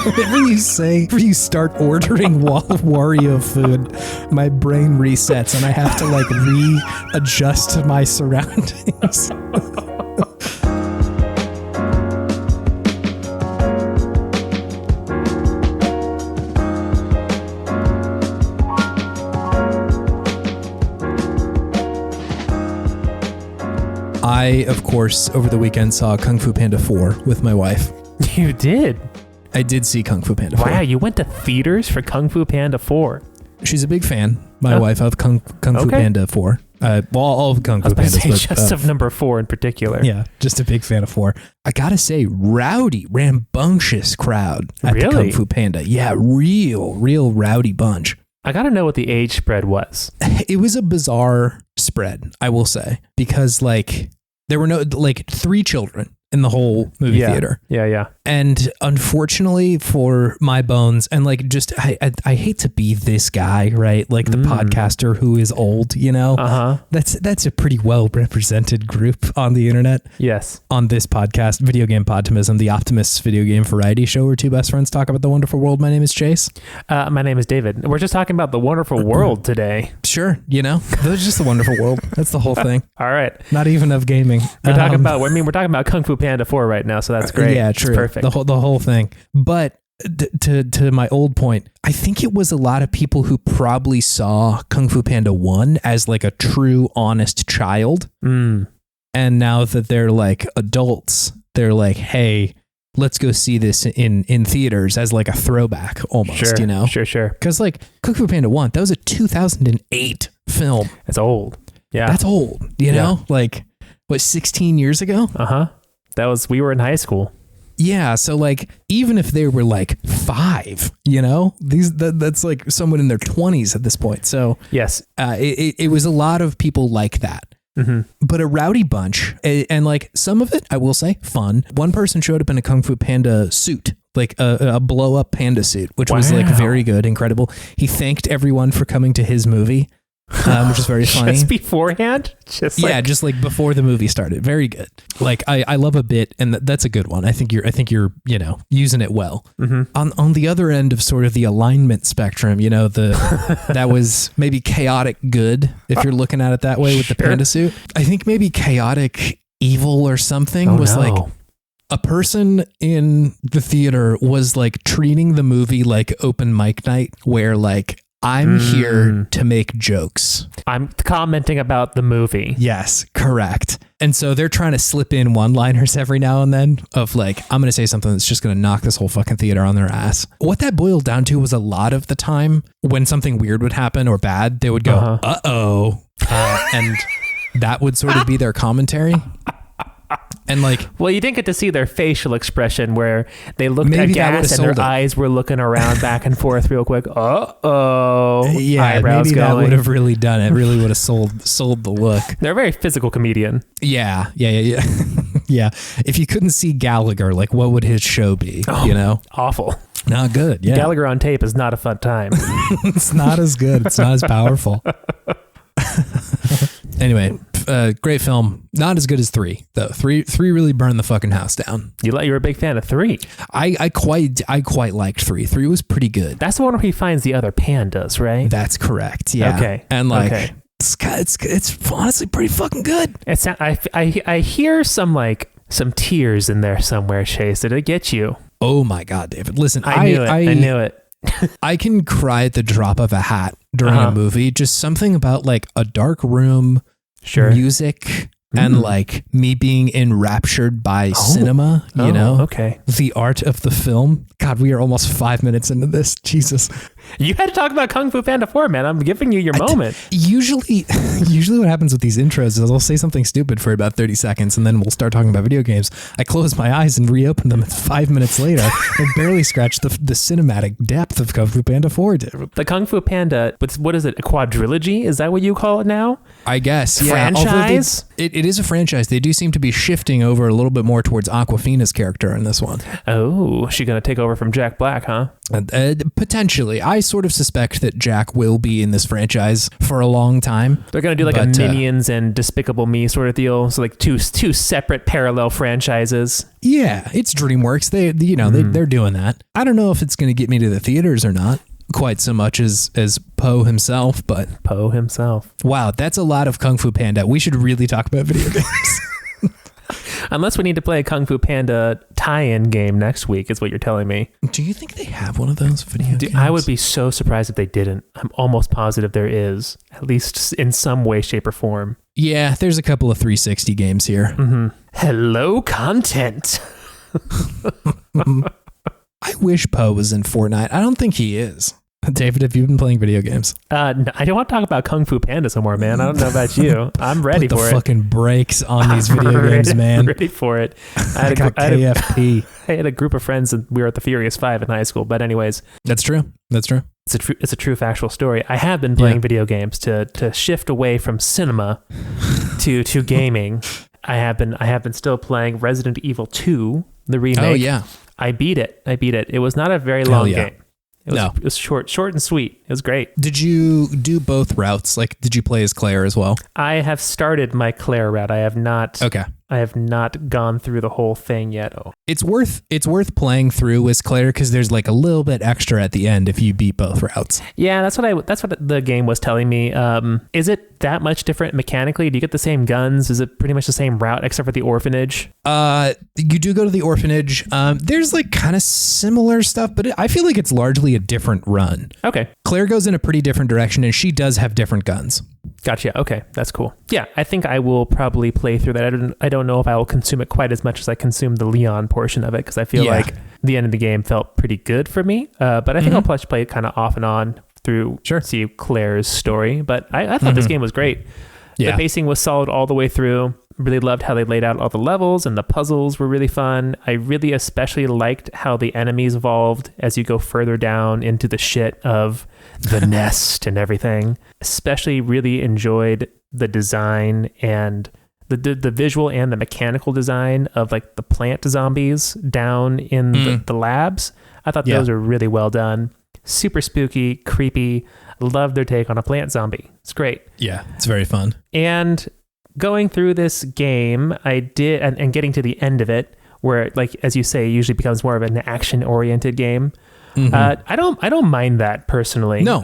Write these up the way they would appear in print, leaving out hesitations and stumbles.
Whenever you start ordering Wario food, my brain resets and I have to like readjust my surroundings. I, of course, over the weekend saw Kung Fu Panda 4 with my wife. You did? I did see Kung Fu Panda 4. Wow, you went to theaters for Kung Fu Panda 4. She's a big fan, my wife, of Kung Fu Panda 4. Well, all of Kung Fu Pandas. Just of number 4 in particular. Yeah, just a big fan of 4. I gotta say, rowdy, rambunctious crowd at the Kung Fu Panda. Yeah, real rowdy bunch. I gotta know what the age spread was. It was a bizarre spread, I will say, because like there were no like 3 children in the whole movie theater. Yeah. And unfortunately for my bones, and like just I hate to be this guy, right? Like the podcaster who is old, you know? That's a pretty well represented group on the internet. Yes. On this podcast, Video Game Podtimism, the Optimists video game variety show where 2 best friends talk about the wonderful world. My name is Chase. My name is David. We're just talking about the wonderful world today. Sure, you know, that's just the wonderful world. That's the whole thing. All right. Not even of gaming. We're talking about Kung Fu Panda 4 right now, so that's great. Yeah, true. It's perfect. The whole thing. But to my old point, I think it was a lot of people who probably saw Kung Fu Panda 1 as like a true, honest child. And now that they're like adults, they're like, hey, let's go see this in theaters as like a throwback almost, you know? Sure. Because like Kung Fu Panda 1, that was a 2008 film. It's old. Yeah. That's old, you know? Like, what, 16 years ago? We were in high school. Yeah, so like even if they were like 5, you know, that's like someone in their 20s at this point. So yes, it was a lot of people like that. But a rowdy bunch, and like some of it, I will say, fun. One person showed up in a Kung Fu Panda suit, like a blow up panda suit, which was like very good, incredible. He thanked everyone for coming to his movie. Which is very funny. Just beforehand? Just like before the movie started. Very good. Like I love a bit, and that's a good one. I think you're you know, using it well. On the other end of sort of the alignment spectrum, you know, that was maybe chaotic good if you're looking at it that way with the panda suit. I think maybe chaotic evil or something like a person in the theater was like treating the movie like open mic night, where like I'm here to make jokes. I'm commenting about the movie. Yes, correct. And so they're trying to slip in one-liners every now and then of like, I'm going to say something that's just going to knock this whole fucking theater on their ass. What that boiled down to was a lot of the time when something weird would happen or bad, they would go, uh-oh. And that would sort of be their commentary. And like, well, you didn't get to see their facial expression where they looked aghast and their eyes were looking around back and forth real quick. Yeah, eyebrows maybe going. that would have really done it. Really would have sold the look. They're a very physical comedian. Yeah. Yeah. If you couldn't see Gallagher, like what would his show be? You know, awful. Not good. Yeah, Gallagher on tape is not a fun time. It's not as good. It's not as powerful. Anyway, great film. Not as good as 3 though. 3 really burned the fucking house down. You're a big fan of 3. I quite liked 3. 3 was pretty good. That's the one where he finds the other pandas, right? That's correct. Yeah. Okay. And like it's honestly pretty fucking good. I hear some tears in there somewhere, Chase. Did it get you? Oh my God, David. Listen, I knew it. I can cry at the drop of a hat during a movie. Just something about like a dark room, music, and like me being enraptured by cinema, you know? Okay. The art of the film. God, we are almost 5 minutes into this. Jesus. You had to talk about Kung Fu Panda 4, man. I'm giving you your moment. Usually what happens with these intros is I'll say something stupid for about 30 seconds and then we'll start talking about video games. I close my eyes and reopen them 5 minutes later. I barely scratched the cinematic depth of Kung Fu Panda 4. The Kung Fu Panda, what is it, a quadrilogy? Is that what you call it now? I guess, yeah. Franchise? It is a franchise. They do seem to be shifting over a little bit more towards Awkwafina's character in this one. Oh, she going to take over from Jack Black, huh? Potentially. I sort of suspect that Jack will be in this franchise for a long time. They're going to do like a Minions and Despicable Me sort of deal. So like two separate parallel franchises. Yeah, it's DreamWorks. They're doing that. I don't know if it's going to get me to the theaters or not. Quite so much as Poe himself, but Poe himself. Wow, that's a lot of Kung Fu Panda. We should really talk about video games. Unless we need to play a Kung Fu Panda tie-in game next week, is what you're telling me. Do you think they have one of those video games? I would be so surprised if they didn't. I'm almost positive there is, at least in some way, shape, or form. Yeah, there's a couple of 360 games here. Mm-hmm. Hello, content. I wish Poe was in Fortnite. I don't think he is. David, have you been playing video games? I don't want to talk about Kung Fu Panda some more, man. I don't know about you. I'm ready for it. Put the fucking brakes on these video games, man. I'm ready for it. I got KFP. I had a group of friends and we were at the Furious 5 in high school. But anyways. That's true. It's a true factual story. I have been playing video games to shift away from cinema to gaming. I have been still playing Resident Evil 2, the remake. Oh, yeah. I beat it. It was not a very long game. It was short and sweet. It was great. Did you do both routes? Like, did you play as Claire as well? I have started my Claire route. I have not. Okay. I have not gone through the whole thing yet. Oh. It's worth playing through as Claire because there's like a little bit extra at the end if you beat both routes. Yeah, that's what the game was telling me. Is it that much different mechanically? Do you get the same guns? Is it pretty much the same route except for the orphanage? You do go to the orphanage. There's like kind of similar stuff, but I feel like it's largely a different run. Okay. Claire goes in a pretty different direction and she does have different guns. Gotcha. Okay, that's cool. Yeah, I think I will probably play through that. I don't know if I will consume it quite as much as I consumed the Leon portion of it because I feel like the end of the game felt pretty good for me. But I think I'll play it kind of off and on through see Claire's story. But I thought this game was great. Yeah. The pacing was solid all the way through. Really loved how they laid out all the levels and the puzzles were really fun. I really especially liked how the enemies evolved as you go further down into the shit of the nest and everything. Especially really enjoyed the design and the visual and the mechanical design of like the plant zombies down in the labs. I thought those were really well done. Super spooky, creepy. Loved their take on a plant zombie. It's great. Yeah, it's very fun. And going through this game, I did, and getting to the end of it, where, like as you say, it usually becomes more of an action-oriented game. I don't mind that personally. No,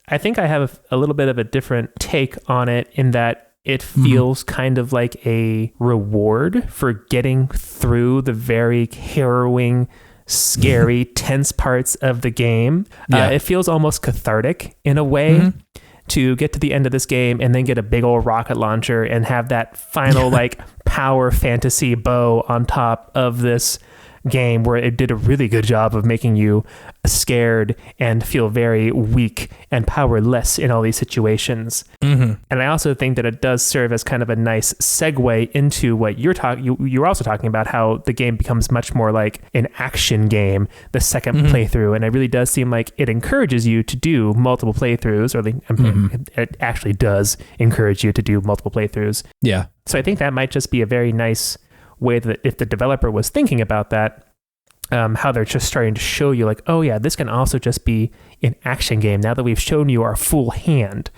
I think I have a little bit of a different take on it in that it feels kind of like a reward for getting through the very harrowing, scary, tense parts of the game. It feels almost cathartic in a way. To get to the end of this game and then get a big old rocket launcher and have that final like power fantasy bow on top of this game where it did a really good job of making you scared and feel very weak and powerless in all these situations. And I also think that it does serve as kind of a nice segue into what you're also talking about, how the game becomes much more like an action game the second playthrough, and it really does seem like it encourages you to do multiple playthroughs, or it actually does encourage you to do multiple playthroughs. Yeah. So I think that might just be a very nice way that if the developer was thinking about that, how they're just starting to show you like, oh yeah, this can also just be an action game. Now that we've shown you our full hand,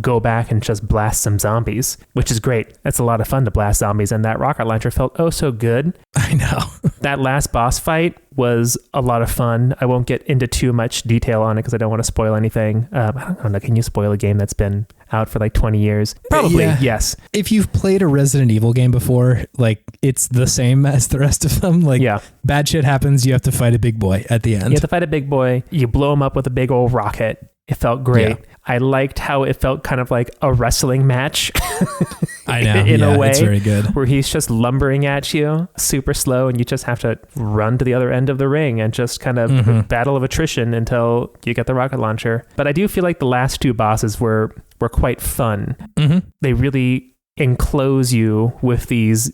go back and just blast some zombies, which is great. That's a lot of fun to blast zombies, and that rocket launcher felt oh so good. I know. That last boss fight was a lot of fun. I won't get into too much detail on it because I don't want to spoil anything. I don't know, can you spoil a game that's been out for like 20 years? Probably, yes. If you've played a Resident Evil game before, like it's the same as the rest of them. Like bad shit happens, you have to fight a big boy at the end. You have to fight a big boy. You blow him up with a big old rocket. It felt great. Yeah. I liked how it felt kind of like a wrestling match. I know. in a way. It's very good. Where he's just lumbering at you super slow and you just have to run to the other end of the ring and just kind of battle of attrition until you get the rocket launcher. But I do feel like the last two bosses were quite fun. They really enclose you with these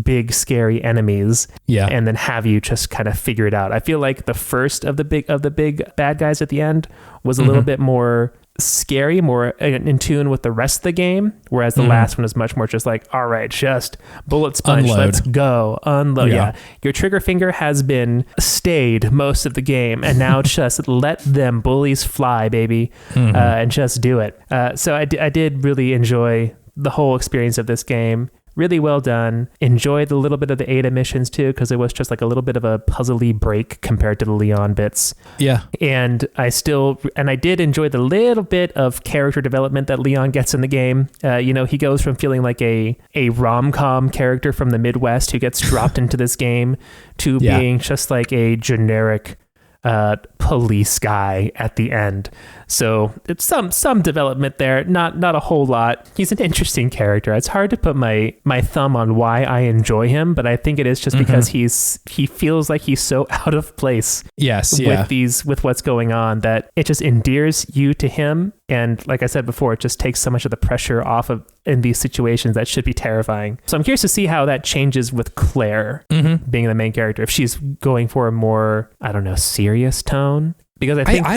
big scary enemies and then have you just kind of figure it out. I feel like the first of the big bad guys at the end was a little bit more scary, more in tune with the rest of the game, whereas the last one is much more just like, all right, just bullet sponge, let's go, unload. Yeah. Your trigger finger has been stayed most of the game, and now just let them bullies fly, baby, and just do it. So I did really enjoy the whole experience of this game. Really well done. Enjoyed the little bit of the Ada missions too, because it was just like a little bit of a puzzly break compared to the Leon bits. Yeah. And I did enjoy the little bit of character development that Leon gets in the game. He goes from feeling like a rom-com character from the Midwest who gets dropped into this game to being just like a generic police guy at the end. So it's some development there, not a whole lot. He's an interesting character. It's hard to put my thumb on why I enjoy him, but I think it is just because he feels like he's so out of place with what's going on that it just endears you to him. And like I said before, it just takes so much of the pressure off of in these situations that should be terrifying. So I'm curious to see how that changes with Claire being the main character. If she's going for a more, I don't know, serious tone. Because I think I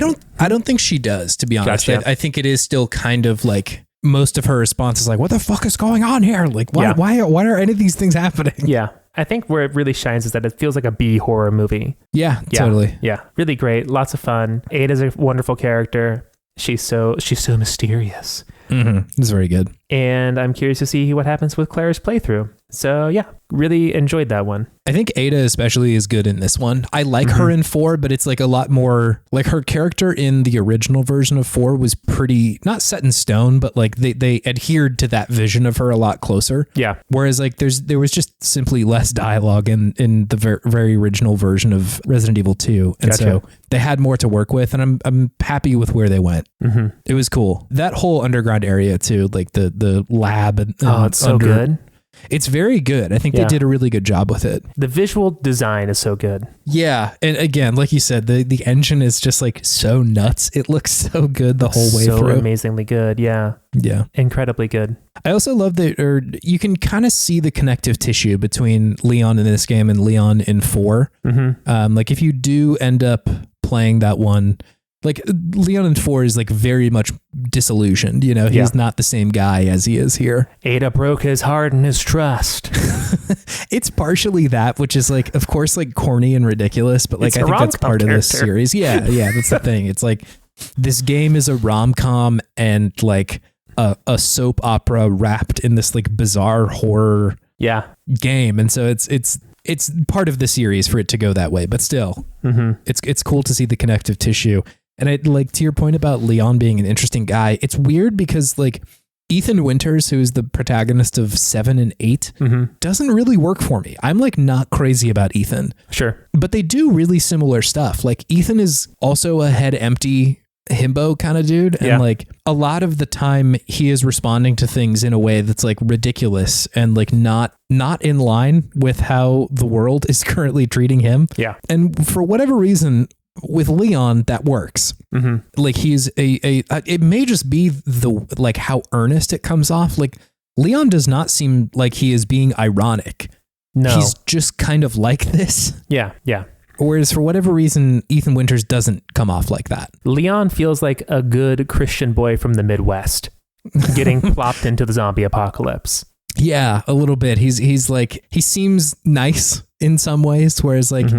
don't think she does, to be honest. Gotcha. I think it is still kind of like most of her response is like, what the fuck is going on here? Like, why are any of these things happening? Yeah. I think where it really shines is that it feels like a B horror movie. Yeah, totally. Yeah. Really great. Lots of fun. Ada's a wonderful character. She's so mysterious. It's very good. And I'm curious to see what happens with Claire's playthrough. So yeah, really enjoyed that one. I think Ada especially is good in this one. I like her in 4, but it's like a lot more like her character in the original version of 4 was pretty not set in stone, but like they adhered to that vision of her a lot closer. Yeah. Whereas like there was just simply less dialogue in the very original version of Resident Evil 2. And so they had more to work with, and I'm happy with where they went. It was cool. That whole underground area too, like the lab and it's so good. It's very good. I think they did a really good job with it. The visual design is so good. Yeah. And again, like you said, the engine is just like so nuts. It looks so good the whole way through. So amazingly good. Yeah. Yeah. Incredibly good. I also love that you can kind of see the connective tissue between Leon in this game and Leon in 4. Like if you do end up playing that one, like Leon in 4 is like very much disillusioned, he's not the same guy as he is here. Ada broke his heart and his trust. It's partially that, which is like, of course, like corny and ridiculous, but like I think that's part of this series. Yeah, that's the thing. It's like this game is a rom-com and like a soap opera wrapped in this like bizarre horror game. And so it's part of the series for it to go that way, but still it's cool to see the connective tissue. And I like to your point about Leon being an interesting guy. It's weird because like Ethan Winters, who's the protagonist of 7 and 8, doesn't really work for me. I'm like not crazy about Ethan. Sure. But they do really similar stuff. Like Ethan is also a head empty himbo kind of dude. And like a lot of the time he is responding to things in a way that's like ridiculous and like not in line with how the world is currently treating him. Yeah. And for whatever reason, with Leon, that works. Like he's it may just be the like how earnest it comes off. Like Leon does not seem like he is being ironic. No, he's just kind of like this. Yeah. Whereas for whatever reason, Ethan Winters doesn't come off like that. Leon feels like a good Christian boy from the Midwest getting plopped into the zombie apocalypse. Yeah, a little bit. He's like, he seems nice in some ways, whereas like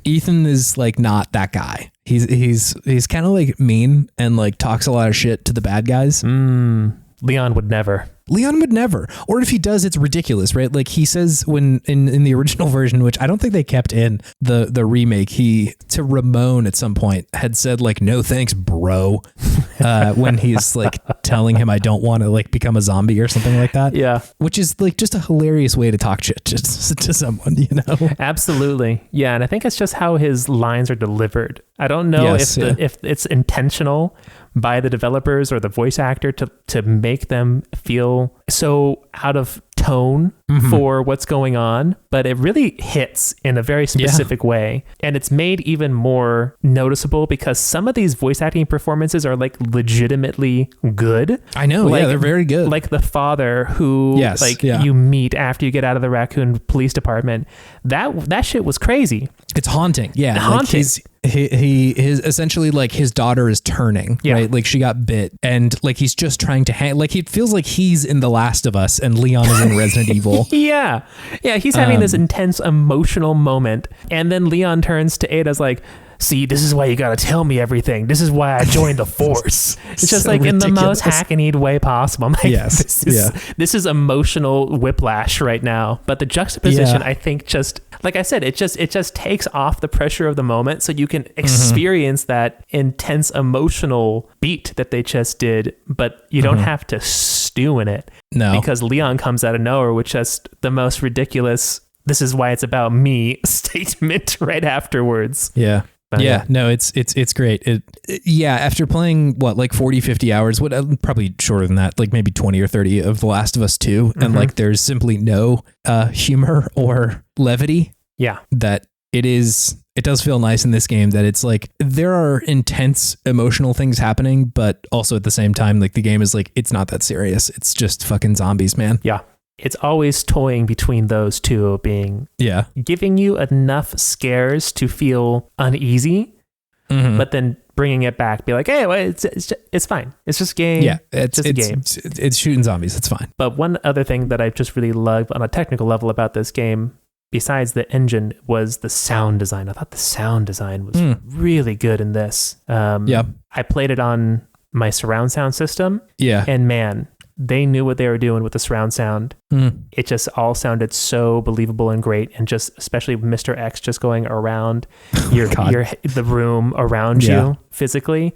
Ethan is like not that guy. He's kind of like mean and like talks a lot of shit to the bad guys. Leon would never. Or if he does, it's ridiculous, right? Like he says when in the original version, which I don't think they kept in the remake, he to Ramon at some point had said like, no thanks, bro. When he's like telling him I don't want to like become a zombie or something like that. Yeah. Which is like just a hilarious way to talk shit to someone, Absolutely. Yeah. And I think it's just how his lines are delivered. I don't know if it's intentional by the developers or the voice actor to make them feel so out of tone for what's going on, but it really hits in a very specific way. And it's made even more noticeable because some of these voice acting performances are like legitimately good. I know. Like, they're very good. Like the father who you meet after you get out of the Raccoon Police Department. That shit was crazy. It's haunting. Yeah. Haunting. Like his essentially like his daughter is turning, right? Like she got bit, and like he's just trying to like he feels like he's in The Last of Us and Leon is in Resident Evil. Yeah, he's having this intense emotional moment, and then Leon turns to Ada's like, see, this is why you gotta tell me everything. This is why I joined the Force. It's just so like ridiculous. In the most hackneyed way possible. I'm like, this is emotional whiplash right now. But the juxtaposition, I think, just like I said, it just takes off the pressure of the moment, so you can experience that intense emotional beat that they just did, but you don't have to stew in it. No, because Leon comes out of nowhere with just the most ridiculous, this is why it's about me statement right afterwards. Yeah. No, it's great. After playing like 40, 50 hours, probably shorter than that, like maybe 20 or 30 of The Last of Us 2, and like there's simply no humor or levity. Yeah. That it does feel nice in this game that it's like there are intense emotional things happening, but also at the same time, like the game is like, it's not that serious. It's just fucking zombies, man. Yeah. It's always toying between those two, being giving you enough scares to feel uneasy, but then bringing it back, be like, hey, well, it's fine. It's just a game. Yeah, it's just a game. It's shooting zombies. It's fine. But one other thing that I just really loved on a technical level about this game, besides the engine, was the sound design. I thought the sound design was really good in this. I played it on my surround sound system. Yeah, and man, they knew what they were doing with the surround sound. It just all sounded so believable and great. And just especially Mr. X just going around the room around you physically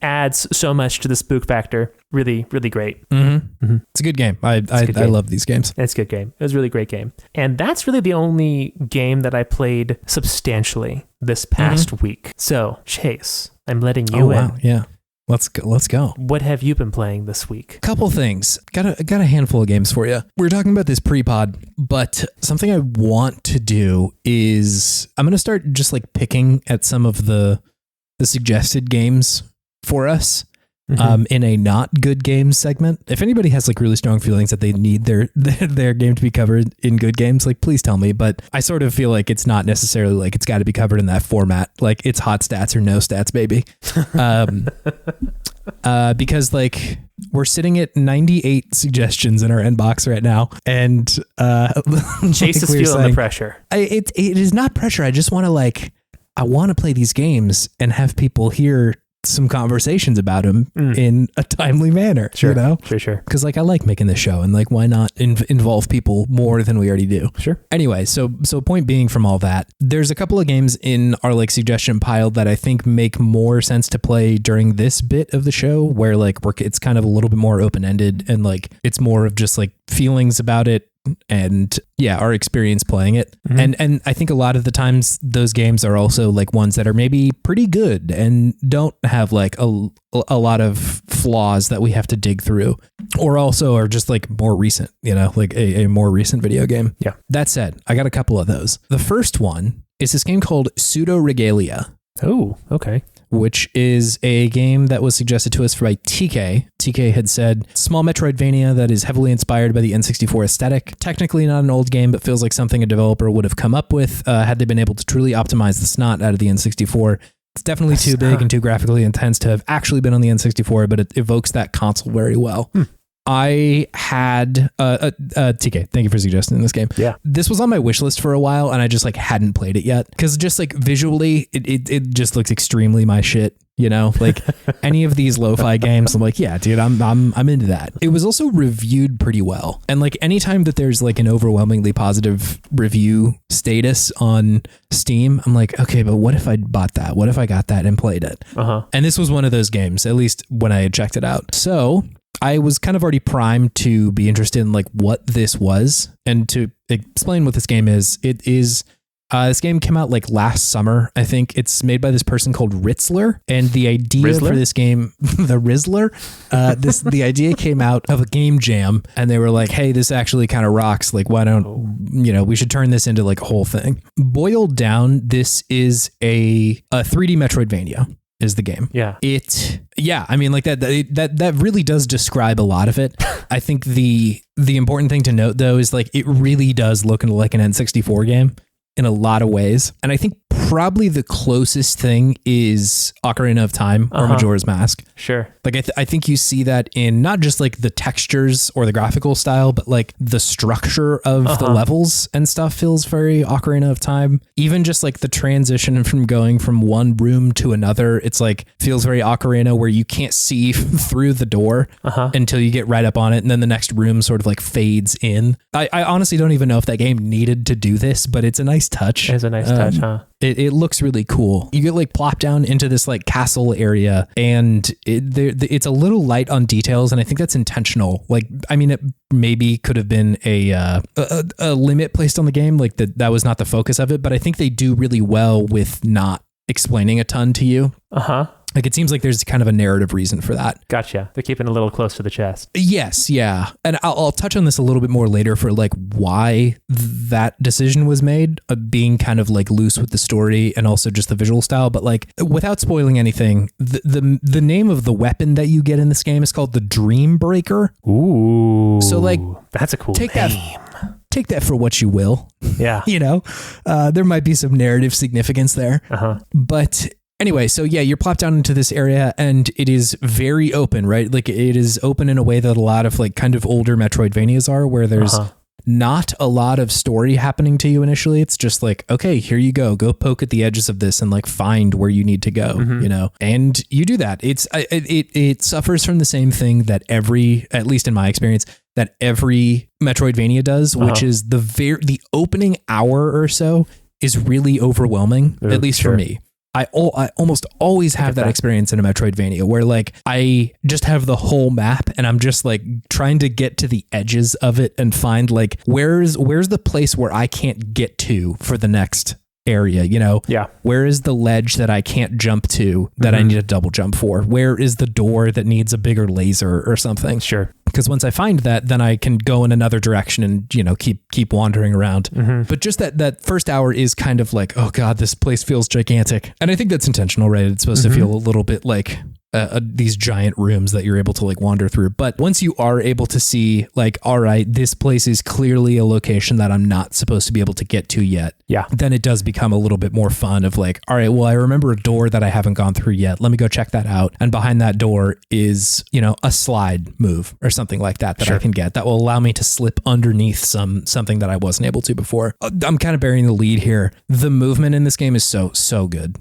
adds so much to the spook factor. Really, really great. It's a good game. I love these games. It's a good game. It was a really great game. And that's really the only game that I played substantially this past week. So Chase, I'm letting you in. Wow. Yeah. Let's go. What have you been playing this week? Couple things. Got a handful of games for you. We were talking about this pre-pod, but something I want to do is I'm going to start just like picking at some of the suggested games for us in a not good games segment. If anybody has like really strong feelings that they need their game to be covered in good games, like please tell me. But I sort of feel like it's not necessarily like it's got to be covered in that format. Like it's hot stats or no stats, baby. Because like we're sitting at 98 suggestions in our inbox right now, and Chase is feeling the pressure. It is not pressure. I just want to I want to play these games and have people hear some conversations about them in a timely manner. Sure, you know? Sure. Because I like making this show, and why not involve people more than we already do? Sure. Anyway, so point being from all that, there's a couple of games in our suggestion pile that I think make more sense to play during this bit of the show, where it's kind of a little bit more open ended, and it's more of just feelings about it. And our experience playing it. And I think a lot of the times those games are also ones that are maybe pretty good and don't have a lot of flaws that we have to dig through, or also are just more recent, a more recent video game. Yeah. That said, I got a couple of those. The first one is this game called Pseudoregalia. Oh, okay. Which is a game that was suggested to us by TK. TK had said, small Metroidvania that is heavily inspired by the N64 aesthetic. Technically not an old game, but feels like something a developer would have come up with had they been able to truly optimize the snot out of the N64. It's definitely too big and too graphically intense to have actually been on the N64, but it evokes that console very well. I had TK, thank you for suggesting this game. Yeah, this was on my wish list for a while, and I just hadn't played it yet because just visually, it just looks extremely my shit. Any of these lo-fi games, I'm yeah, dude, I'm into that. It was also reviewed pretty well, and anytime that there's an overwhelmingly positive review status on Steam, I'm okay, but what if I bought that? What if I got that and played it? And this was one of those games, at least when I had checked it out. So I was kind of already primed to be interested in what this was, and to explain what this game is. It is this game came out last summer. I think it's made by this person called Ritzler, and the idea for this game, the Rizzler, the idea came out of a game jam, and they were hey, this actually kind of rocks. Why don't we should turn this into a whole thing. Boiled down, this is a 3D Metroidvania. Is the game. Yeah. I mean that really does describe a lot of it. I think the important thing to note though is it really does look like an N64 game in a lot of ways. And I think probably the closest thing is Ocarina of Time or Majora's Mask. Sure. Like I think you see that in not just like the textures or the graphical style, but like the structure of the levels and stuff feels very Ocarina of Time. Even just like the transition from going from one room to another, it's like feels very Ocarina, where you can't see through the door until you get right up on it, and then the next room sort of like fades in. I honestly don't even know if that game needed to do this, but it's a nice touch. It's a nice touch, huh? It looks really cool. You get like plopped down into this like castle area, and it's a little light on details, and I think that's intentional. Like, I mean, it maybe could have been a limit placed on the game, like that was not the focus of it, but I think they do really well with not explaining a ton to you. Like, it seems like there's kind of a narrative reason for that. Gotcha. They're keeping it a little close to the chest. Yes, yeah. And I'll touch on this a little bit more later for like why that decision was made, being kind of like loose with the story and also just the visual style. But like, without spoiling anything, the name of the weapon that you get in this game is called the Dream Breaker. Ooh. So like, that's a cool name. Take that for what you will. Yeah. You know, there might be some narrative significance there. But anyway, so yeah, you're plopped down into this area, and it is very open, right? Like, it is open in a way that a lot of like kind of older Metroidvanias are, where there's not a lot of story happening to you initially. It's just like, okay, here you go poke at the edges of this and like find where you need to go, you know, and you do that. It suffers from the same thing that at least in my experience, that every Metroidvania does, which is the opening hour or so is really overwhelming, at least for me. I almost always have that experience in a Metroidvania where like I just have the whole map and I'm just like trying to get to the edges of it and find like where's the place where I can't get to for the next area, you know? Yeah. Where is the ledge that I can't jump to that I need a double jump for? Where is the door that needs a bigger laser or something? Sure. Because once I find that, then I can go in another direction and, you know, keep wandering around. But just that first hour is kind of like, oh God, this place feels gigantic. And I think that's intentional, right? It's supposed to feel a little bit like these giant rooms that you're able to like wander through. But once you are able to see like, all right, this place is clearly a location that I'm not supposed to be able to get to yet. Yeah. Then it does become a little bit more fun of like, all right, well, I remember a door that I haven't gone through yet. Let me go check that out. And behind that door is, you know, a slide move or something like that I can get that will allow me to slip underneath something that I wasn't able to before. I'm kind of burying the lead here. The movement in this game is so good.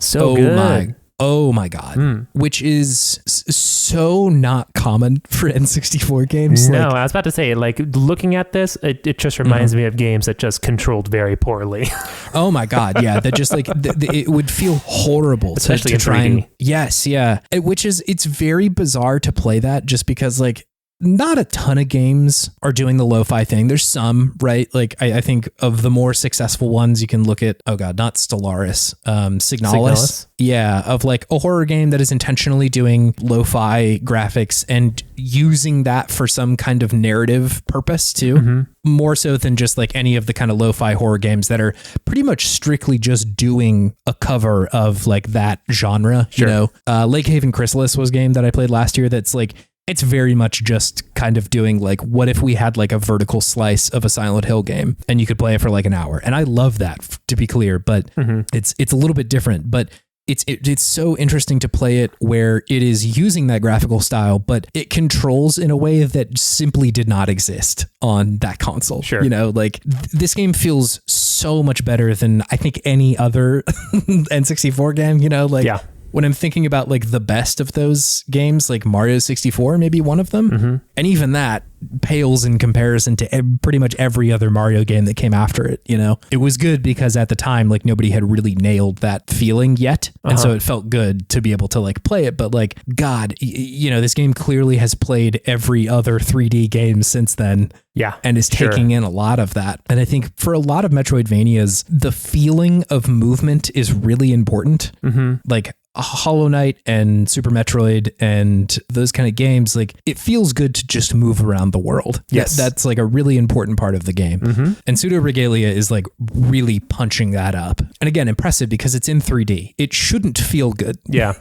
Oh my God. Which is so not common for N64 games. No, I was about to say, like, looking at this, it just reminds me of games that just controlled very poorly. Oh my God. Yeah. That just like, it would feel horrible. Especially to in 3D. Try and, yes. Yeah. It's very bizarre to play that just because like, not a ton of games are doing the lo-fi thing. There's some, right? Like I think of the more successful ones, you can look at, oh God, not Stellaris, Signalis. Yeah. Of like a horror game that is intentionally doing lo-fi graphics and using that for some kind of narrative purpose too. More so than just like any of the kind of lo-fi horror games that are pretty much strictly just doing a cover of like that genre. You know, Lake Haven Chrysalis was a game that I played last year. That's like, it's very much just kind of doing like, what if we had like a vertical slice of a Silent Hill game and you could play it for like an hour? And I love that, to be clear, but it's a little bit different, but it's so interesting to play it where it is using that graphical style, but it controls in a way that simply did not exist on that console. Sure. You know, like this game feels so much better than I think any other N64 game, you know, like when I'm thinking about like the best of those games, like Mario 64, maybe one of them. And even that pales in comparison to pretty much every other Mario game that came after it. You know, it was good because at the time, like nobody had really nailed that feeling yet. And so it felt good to be able to like play it. But like, God, you know, this game clearly has played every other 3D game since then. Yeah. And is taking in a lot of that. And I think for a lot of Metroidvanias, the feeling of movement is really important. Like Hollow Knight and Super Metroid and those kind of games, like it feels good to just move around the world. Yes. That's like a really important part of the game. And Pseudoregalia is like really punching that up. And again, impressive because it's in 3D. It shouldn't feel good. Yeah.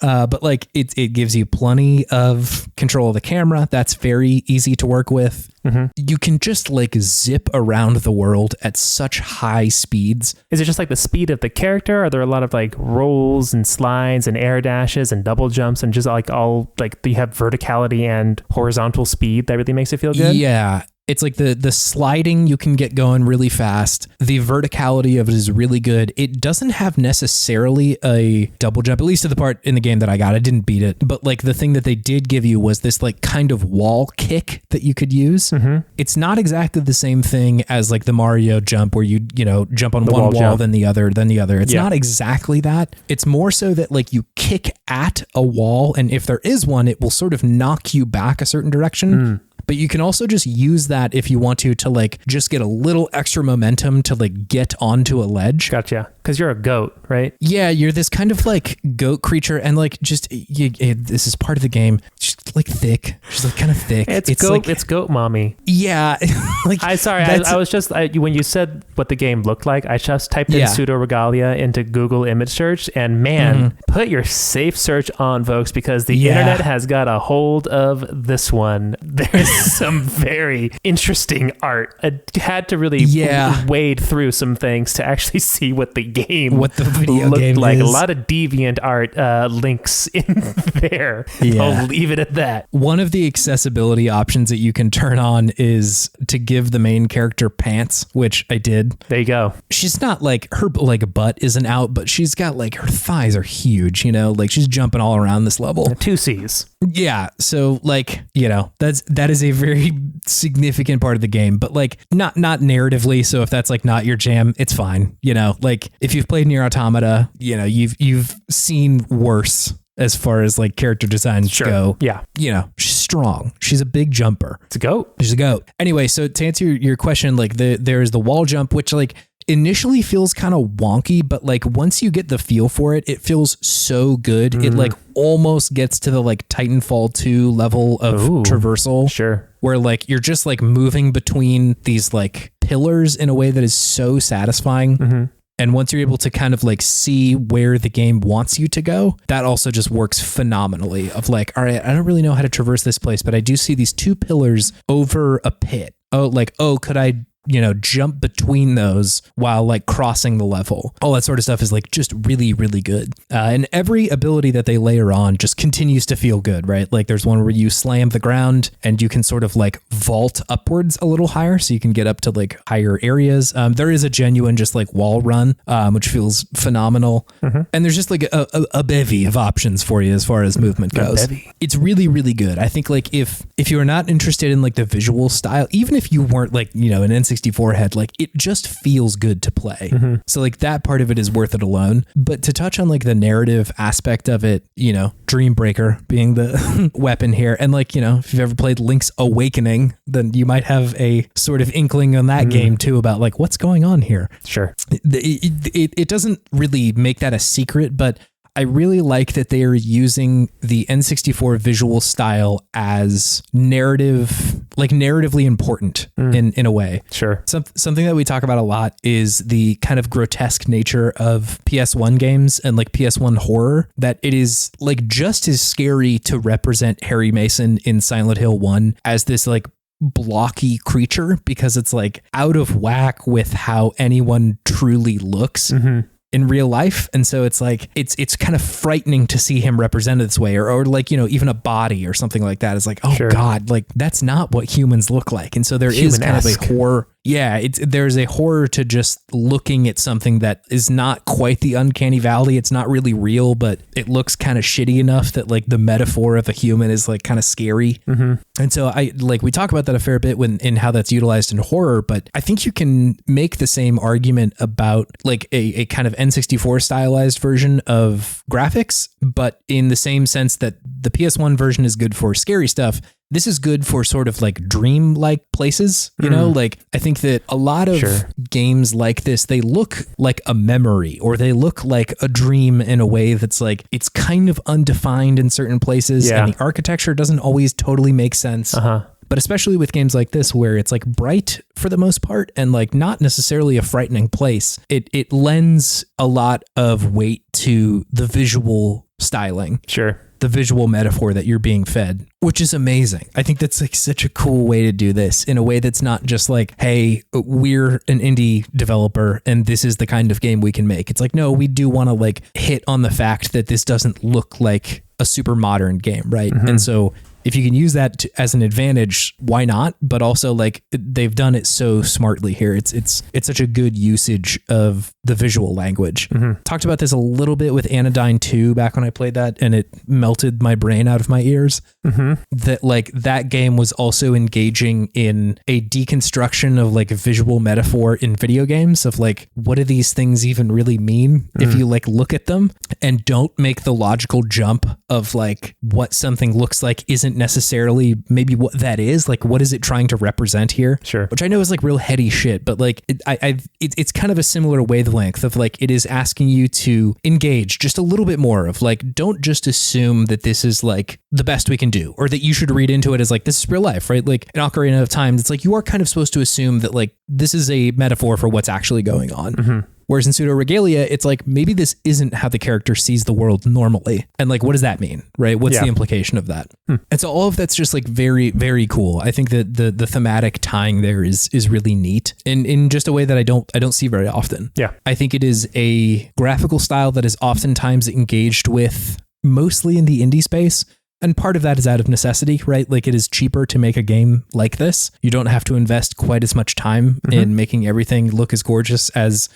But like it gives you plenty of control of the camera. That's very easy to work with. you can just like zip around the world at such high speeds. Is it just like the speed of the character? Are there a lot of like rolls and slides and air dashes and double jumps and just like all like you have verticality and horizontal speed that really makes it feel good? Yeah. It's like the sliding you can get going really fast. The verticality of it is really good. It doesn't have necessarily a double jump, at least to the part in the game that I got. I didn't beat it. But like the thing that they did give you was this like kind of wall kick that you could use. It's not exactly the same thing as like the Mario jump where you jump on one wall, then the other. It's not exactly that. It's more so that like you kick at a wall, and if there is one, it will sort of knock you back a certain direction. But you can also just use that if you want to like just get a little extra momentum to like get onto a ledge. Gotcha. Because you're a goat, right? Yeah, you're this kind of like goat creature, and like just this is part of the game. Just like thick, she's like kind of thick. It's goat. Like, it's goat mommy. Yeah, like I was just when you said what the game looked like, I just typed in Pseudoregalia into Google image search, and man, put your safe search on, folks, because the internet has got a hold of this one. There's some very interesting art. I had to really wade through some things to actually see what the video looked game like. is. A lot of deviant art links in there. I'll leave it at that. One of the accessibility options that you can turn on is to give the main character pants, which I did. There you go. She's not like her like butt isn't out, but she's got like her thighs are huge, like she's jumping all around this level. 2 C's. Yeah. So like, that is a very significant part of the game, but like not narratively. So if that's like not your jam, it's fine. Like if you've played Nier Automata, you've seen worse as far as like character designs go. Yeah. She's strong. She's a big jumper. It's a goat. She's a goat. Anyway, so to answer your question, like there's the wall jump, which like initially feels kind of wonky, but like once you get the feel for it, it feels so good. It like almost gets to the like Titanfall 2 level of traversal. Sure. Where like you're just like moving between these like pillars in a way that is so satisfying. And once you're able to kind of like see where the game wants you to go, that also just works phenomenally of like, all right, I don't really know how to traverse this place, but I do see these 2 pillars over a pit. Could I jump between those while like crossing the level? All that sort of stuff is like just really, really good. And every ability that they layer on just continues to feel good, right? Like there's one where you slam the ground and you can sort of like vault upwards a little higher so you can get up to like higher areas. There is a genuine just like wall run, which feels phenomenal. And there's just like a bevy of options for you as far as movement goes. It's really, really good. I think like if you are not interested in like the visual style, even if you weren't like, an N64 head, like it just feels good to play. So like that part of it is worth it alone. But to touch on like the narrative aspect of it, Dreambreaker being the weapon here, and like if you've ever played Link's Awakening, then you might have a sort of inkling on that game too about like what's going on here. Sure. It doesn't really make that a secret, but I really like that they are using the N64 visual style as narratively important in a way. Sure. Something that we talk about a lot is the kind of grotesque nature of PS1 games and like PS1 horror, that it is like just as scary to represent Harry Mason in Silent Hill 1 as this like blocky creature, because it's like out of whack with how anyone truly looks in real life. And so it's like it's kind of frightening to see him represented this way, or like even a body or something like that is like, oh God, like that's not what humans look like. And so there is kind of a horror. Yeah, there's a horror to just looking at something that is not quite the uncanny valley. It's not really real, but it looks kind of shitty enough that like the metaphor of a human is like kind of scary. And so we talk about that a fair bit in how that's utilized in horror, but I think you can make the same argument about like a kind of N64 stylized version of graphics, but in the same sense that the PS1 version is good for scary stuff. This is good for sort of like dream-like places, like I think that a lot of games like this, they look like a memory, or they look like a dream in a way that's like, it's kind of undefined in certain places, and the architecture doesn't always totally make sense. But especially with games like this, where it's like bright for the most part and like not necessarily a frightening place, it lends a lot of weight to the visual styling. Sure. the visual metaphor that you're being fed, which is amazing. I think that's like such a cool way to do this in a way that's not just like, hey, we're an indie developer and this is the kind of game we can make. It's like, no, we do want to like hit on the fact that this doesn't look like a super modern game, right? And so if you can use that as an advantage, why not? But also like they've done it so smartly here. It's such a good usage of the visual language. Talked about this a little bit with Anodyne 2 back when I played that, and it melted my brain out of my ears. That like that game was also engaging in a deconstruction of like visual metaphor in video games of like, what do these things even really mean if you like look at them and don't make the logical jump of like what something looks like isn't necessarily maybe what that is. Like, what is it trying to represent here? Sure. Which I know is like real heady shit, but like it's kind of a similar wavelength of like, it is asking you to engage just a little bit more of like, don't just assume that this is like the best we can do, or that you should read into it as like, this is real life, right? Like in Ocarina of Time, it's like, you are kind of supposed to assume that like, this is a metaphor for what's actually going on. Whereas in Pseudoregalia, it's like, maybe this isn't how the character sees the world normally. And like, what does that mean, right? What's the implication of that? And so all of that's just like very, very cool. I think that the thematic tying there is really neat in just a way that I don't see very often. Yeah. I think it is a graphical style that is oftentimes engaged with mostly in the indie space. And part of that is out of necessity, right? Like it is cheaper to make a game like this. You don't have to invest quite as much time in making everything look as gorgeous as,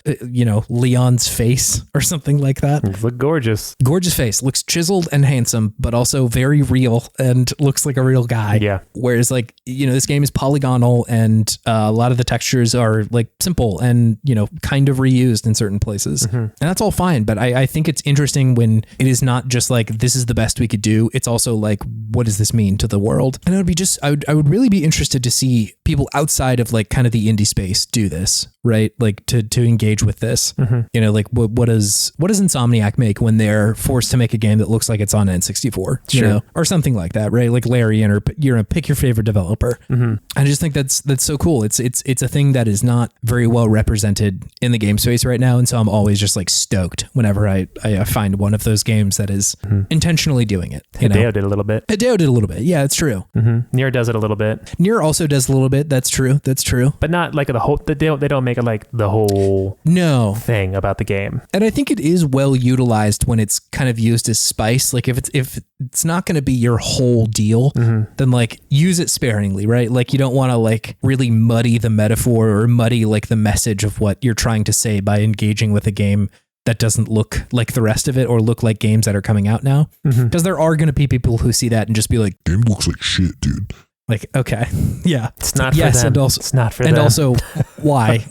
Leon's face or something like that. It's look gorgeous. Gorgeous face. Looks chiseled and handsome, but also very real and looks like a real guy. Yeah. Whereas like, this game is polygonal and a lot of the textures are like simple and, kind of reused in certain places. And that's all fine. But I think it's interesting when it is not just like, this is the best we could do. It's also like, what does this mean to the world? And it would be just, I would really be interested to see people outside of like kind of the indie space do this, right? Like to engage with this, like what does Insomniac make when they're forced to make a game that looks like it's on N64, you know, or something like that, right? Like Larry and pick your favorite developer. I just think that's so cool. It's a thing that is not very well represented in the game space right now. And so I'm always just like stoked whenever I find one of those games that is intentionally doing it. Hideo did a little bit. Hideo did a little bit. Yeah, it's true. Nier does it a little bit. Nier also does a little bit. That's true. But not like the whole, they don't make it like the whole thing about the game. And I think it is well utilized when it's kind of used as spice. Like if it's not going to be your whole deal, then like use it sparingly, right? Like you don't want to like really muddy the metaphor or muddy like the message of what you're trying to say by engaging with a game that doesn't look like the rest of it or look like games that are coming out now. Because there are going to be people who see that and just be like, game looks like shit, dude. Like, okay, yeah. It's not for them. And also, it's not for them. And also, why,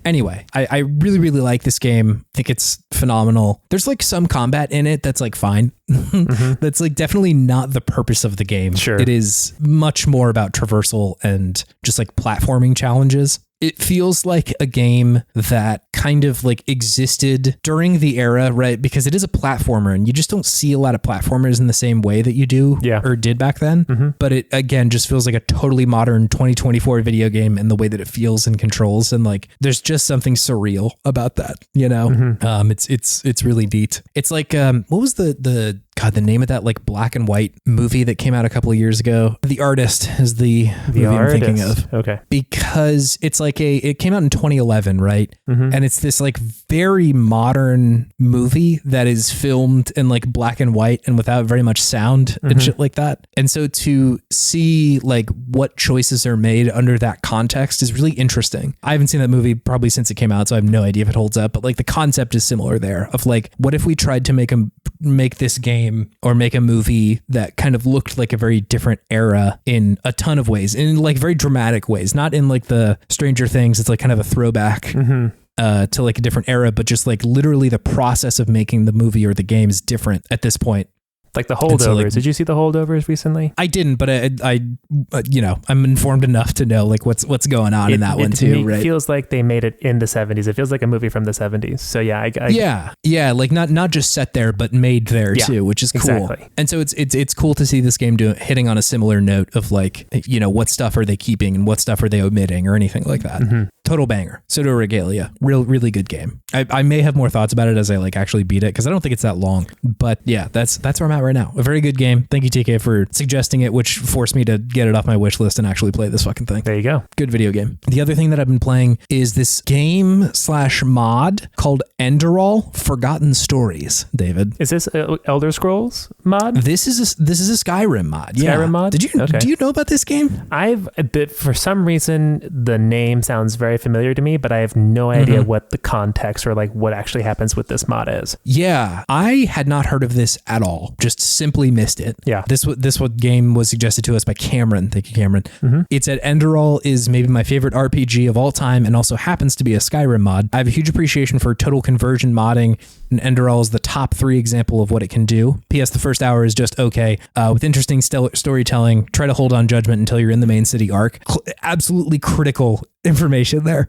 Anyway, I really, really like this game. I think it's phenomenal. There's like some combat in it that's like fine. That's like definitely not the purpose of the game. Sure. It is much more about traversal and just like platforming challenges. It feels like a game that kind of like existed during the era, right? Because it is a platformer and you just don't see a lot of platformers in the same way that you do or did back then. But it, again, just feels like a totally modern 2024 video game in the way that it feels and controls. And like, there's just something surreal about that, It's really neat. It's like, what was the name of that like black and white movie that came out a couple of years ago? The Artist is the movie I'm thinking of. Okay. Because it's like it came out in 2011, right? And it's this like very modern movie that is filmed in like black and white and without very much sound and shit like that. And so to see like what choices are made under that context is really interesting. I haven't seen that movie probably since it came out, so I have no idea if it holds up, but like the concept is similar there of like, what if we tried to make this game or make a movie that kind of looked like a very different era in a ton of ways, in like very dramatic ways, not in like the Stranger Things. It's like kind of a throwback to like a different era, but just like literally the process of making the movie or the game is different at this point. Like the Holdovers. So, like, did you see the Holdovers recently? I didn't, but I'm informed enough to know like what's going on in that one too. Right? It feels like they made it in the 70s. It feels like a movie from the 70s. So yeah, like not just set there, but made there too, which is cool. Exactly. And so it's cool to see this game hitting on a similar note of like, what stuff are they keeping and what stuff are they omitting or anything like that. total banger. Pseudoregalia, really good game. I may have more thoughts about it as I like actually beat it because I don't think it's that long. But yeah, that's where I'm at right now. A very good game. Thank you, TK, for suggesting it, which forced me to get it off my wish list and actually play this fucking thing. There you go. Good video game. The other thing that I've been playing is this game/mod called Enderal Forgotten Stories. David, is this Elder Scrolls mod? This is a Skyrim mod. Skyrim mod. Do you know about this game? I've a bit, for some reason, the name sounds very familiar to me, but I have no idea what the context or like what actually happens with this mod is. Yeah, I had not heard of this at all. Just simply missed it. Yeah. This game was suggested to us by Cameron. Thank you, Cameron. It's at Enderal is maybe my favorite RPG of all time and also happens to be a Skyrim mod. I have a huge appreciation for total conversion modding, and Enderal is the top 3 example of what it can do. P.S. The first hour is just okay. With interesting storytelling, try to hold on judgment until you're in the main city arc. Absolutely critical information there.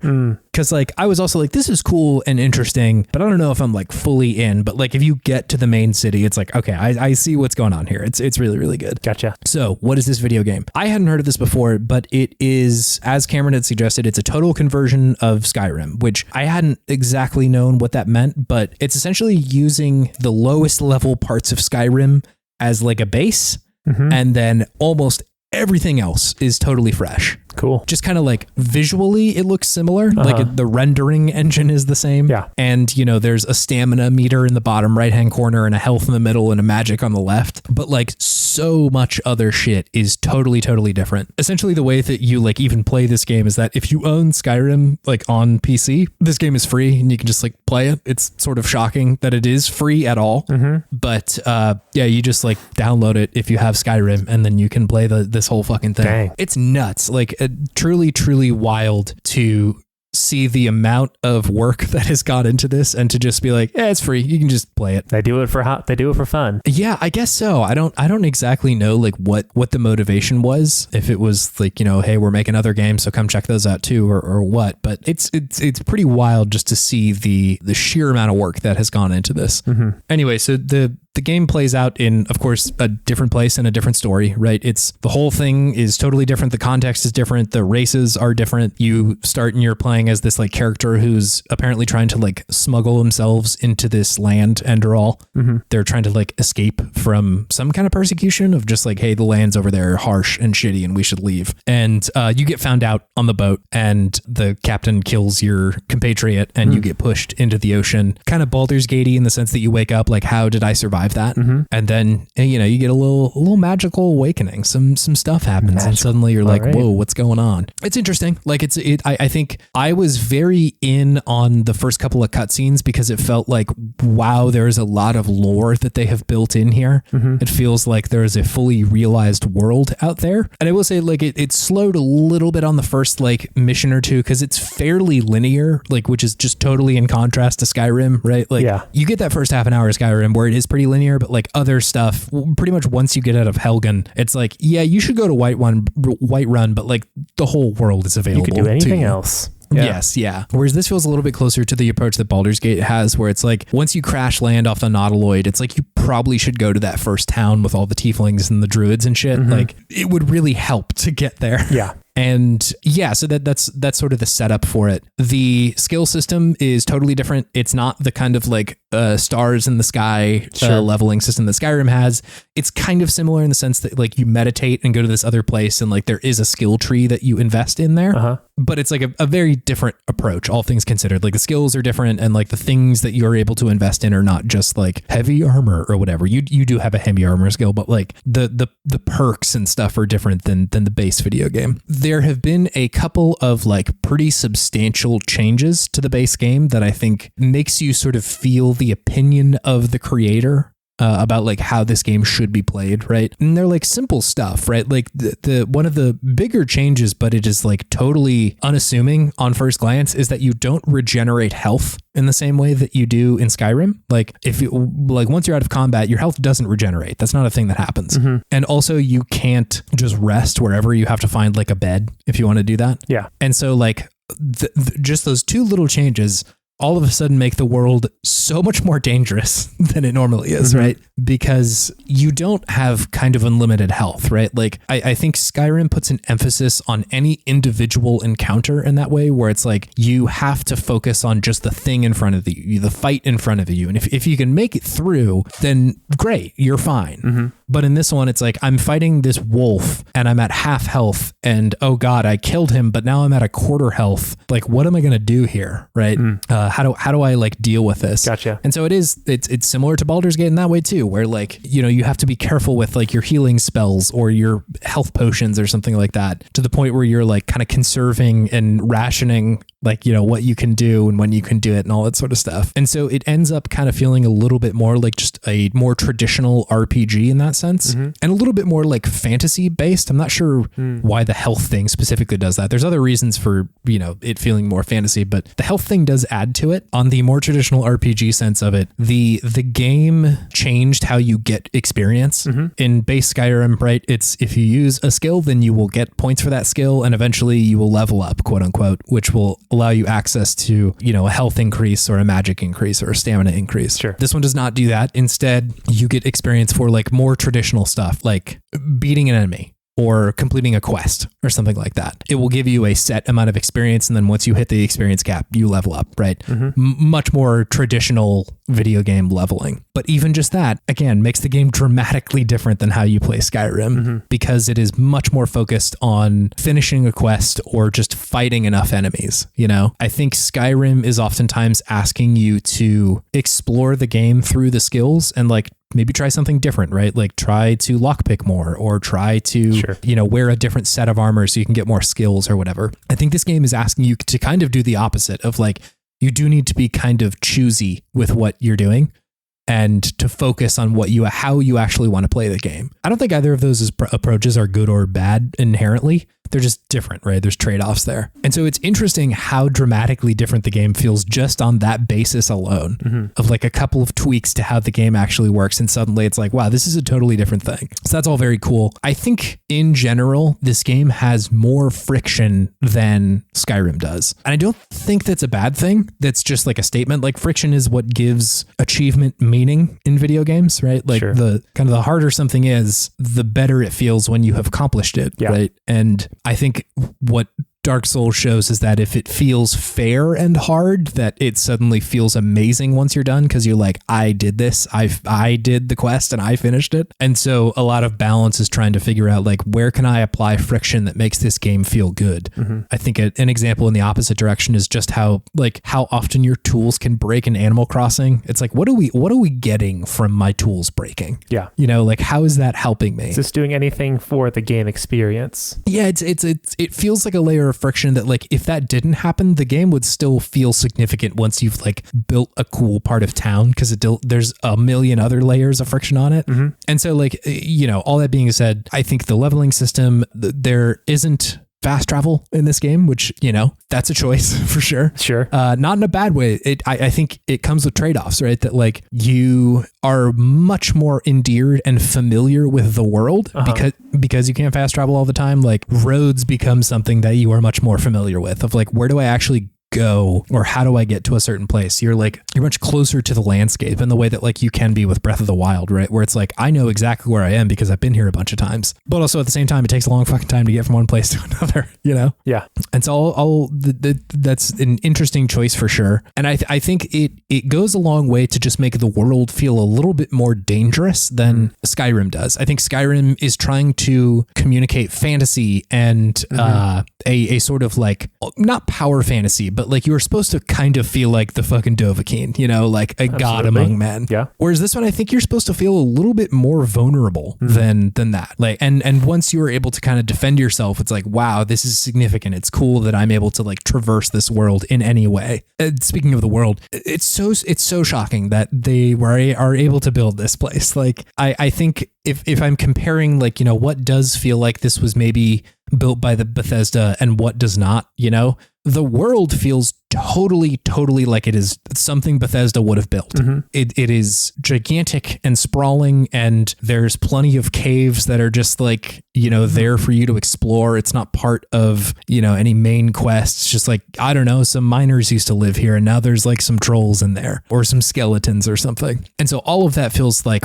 Because like I was also like, this is cool and interesting, but I don't know if I'm like fully in. But like if you get to the main city, it's like, okay, I see what's going on here. It's really good. Gotcha. So what is this video game? I hadn't heard of this before, but it is, as Cameron had suggested, it's a total conversion of Skyrim, which I hadn't exactly known what that meant, but it's essentially using the lowest level parts of Skyrim as like a base, and then almost everything else is totally fresh. Cool. Just kind of like visually it looks similar. Like the rendering engine is the same. Yeah. And there's a stamina meter in the bottom right hand corner and a health in the middle and a magic on the left. But like so much other shit is totally different. Essentially the way that you like even play this game is that if you own Skyrim like on PC, this game is free and you can just like play it. It's sort of shocking that it is free at all. But yeah, you just like download it if you have Skyrim and then you can play this whole fucking thing. Dang. It's nuts. Like truly wild to see the amount of work that has gone into this and to just be like, yeah, it's free. You can just play it. They do it for fun. Yeah, I guess so. I don't exactly know like what the motivation was. If it was like, hey, we're making other games, so come check those out too, or what. But it's pretty wild just to see the sheer amount of work that has gone into this. Anyway, so the game plays out in, of course, a different place and a different story, right? The whole thing is totally different. The context is different. The races are different. You start and you're playing as this like character who's apparently trying to like smuggle themselves into this land, Enderal. They're trying to like escape from some kind of persecution of just like, hey, the lands over there are harsh and shitty and we should leave. And you get found out on the boat and the captain kills your compatriot and you get pushed into the ocean. Kind of Baldur's Gatey in the sense that you wake up like, how did I survive that? And then you get a little magical awakening. Some stuff happens and suddenly you're like, whoa, what's going on? It's interesting. Like I think I was very in on the first couple of cutscenes because it felt like, wow, there's a lot of lore that they have built in here. It feels like there is a fully realized world out there. And I will say like it slowed a little bit on the first like mission or two because it's fairly linear, like which is just totally in contrast to Skyrim, right? Like you get that first half an hour of Skyrim where it is pretty linear, but like other stuff, pretty much once you get out of Helgen, it's like, yeah, you should go to Whiterun, but like the whole world is available. You could do anything else. Yeah. Yes, yeah. Whereas this feels a little bit closer to the approach that Baldur's Gate has, where it's like, once you crash land off the Nautiloid, it's like you probably should go to that first town with all the tieflings and the druids and shit. Like, it would really help to get there. Yeah. And yeah, so that's sort of the setup for it. The skill system is totally different. It's not the kind of like stars in the sky leveling system that Skyrim has. It's kind of similar in the sense that like you meditate and go to this other place and like there is a skill tree that you invest in there. But it's like a very different approach, all things considered. Like the skills are different and like the things that you're able to invest in are not just like heavy armor or whatever. You do have a heavy armor skill, but like the perks and stuff are different than the base video game. There have been a couple of like pretty substantial changes to the base game that I think makes you sort of feel the opinion of the creator about like how this game should be played, right? And they're like simple stuff, right? Like the one of the bigger changes, but it is like totally unassuming on first glance, is that you don't regenerate health in the same way that you do in Skyrim. Like if you like once you're out of combat, your health doesn't regenerate. That's not a thing that happens. And also you can't just rest wherever. You have to find like a bed if you want to do that. Yeah. And so like just those two little changes all of a sudden make the world so much more dangerous than it normally is, right? Because you don't have kind of unlimited health, right? Like I think Skyrim puts an emphasis on any individual encounter in that way, where it's like you have to focus on just the thing in front of you, the fight in front of you. And if you can make it through, then great, you're fine. But in this one, it's like I'm fighting this wolf and I'm at half health and oh God, I killed him, but now I'm at a quarter health. Like, what am I going to do here? Right. How do I like deal with this? Gotcha. And so it's similar to Baldur's Gate in that way too, where like, you know, you have to be careful with like your healing spells or your health potions or something like that, to the point where you're like kind of conserving and rationing, like, you know, what you can do and when you can do it and all that sort of stuff. And so it ends up kind of feeling a little bit more like just a more traditional RPG in that sense, and a little bit more like fantasy based. I'm not sure why the health thing specifically does that. There's other reasons for, you know, it feeling more fantasy, but the health thing does add to it. On the more traditional RPG sense of it, the game changed how you get experience. In base Skyrim, right? It's if you use a skill, then you will get points for that skill, and eventually you will level up, quote unquote, which will allow you access to, you know, a health increase or a magic increase or a stamina increase. Sure. This one does not do that. Instead, you get experience for like more traditional stuff, like beating an enemy or completing a quest or something like that. It will give you a set amount of experience, and then once you hit the experience cap, you level up, right? Much more traditional video game leveling. But even just that, again, makes the game dramatically different than how you play Skyrim, because it is much more focused on finishing a quest or just fighting enough enemies, you know? I think Skyrim is oftentimes asking you to explore the game through the skills and like maybe try something different, right? Like try to lockpick more or try to, you know, wear a different set of armor so you can get more skills or whatever. I think this game is asking you to kind of do the opposite of like, you do need to be kind of choosy with what you're doing and to focus on how you actually want to play the game. I don't think either of those approaches are good or bad inherently. They're just different, right? There's trade-offs there. And so it's interesting how dramatically different the game feels just on that basis alone, of like a couple of tweaks to how the game actually works. And suddenly it's like, wow, this is a totally different thing. So that's all very cool. I think in general, this game has more friction than Skyrim does. And I don't think that's a bad thing. That's just like a statement. Like friction is what gives achievement meaning in video games, right? Like the kind of the harder something is, the better it feels when you have accomplished it, right? And I think what Dark Souls shows is that if it feels fair and hard, that it suddenly feels amazing once you're done, because you're like, I did this, I did the quest and I finished it. And so a lot of balance is trying to figure out like, where can I apply friction that makes this game feel good? I think an example in the opposite direction is just how often your tools can break in Animal Crossing. It's like, what are we getting from my tools breaking? Yeah. You know, like, how is that helping me? Is this doing anything for the game experience? Yeah, it feels like a layer of friction that like if that didn't happen, the game would still feel significant once you've like built a cool part of town, because there's a million other layers of friction on it. And so like, you know, all that being said, I think the leveling system, there isn't fast travel in this game, which, you know, that's a choice for sure. Not in a bad way. I think it comes with trade-offs, right? That like you are much more endeared and familiar with the world because you can't fast travel all the time. Like roads become something that you are much more familiar with, of like, where do I actually go, or how do I get to a certain place? You're much closer to the landscape in the way that like you can be with Breath of the Wild, right? Where it's like, I know exactly where I am because I've been here a bunch of times, but also at the same time, it takes a long fucking time to get from one place to another, you know? Yeah. And so that's an interesting choice for sure. And I think it goes a long way to just make the world feel a little bit more dangerous than Skyrim does. I think Skyrim is trying to communicate fantasy and a sort of like, not power fantasy, but like you were supposed to kind of feel like the fucking Dovahkiin, you know, like a god among men. Yeah. Whereas this one, I think you're supposed to feel a little bit more vulnerable than that. Like, and once you were able to kind of defend yourself, it's like, wow, this is significant. It's cool that I'm able to like traverse this world in any way. Speaking of the world, it's so shocking that they are able to build this place. Like, I think if I'm comparing, like, you know, what does feel like this was maybe built by the Bethesda and what does not, you know, the world feels totally like it is something Bethesda would have built. It is gigantic and sprawling, and there's plenty of caves that are just like, there for you to explore. It's not part of, any main quests. It's just like, I don't know, some miners used to live here and now there's like some trolls in there or some skeletons or something. And so all of that feels like,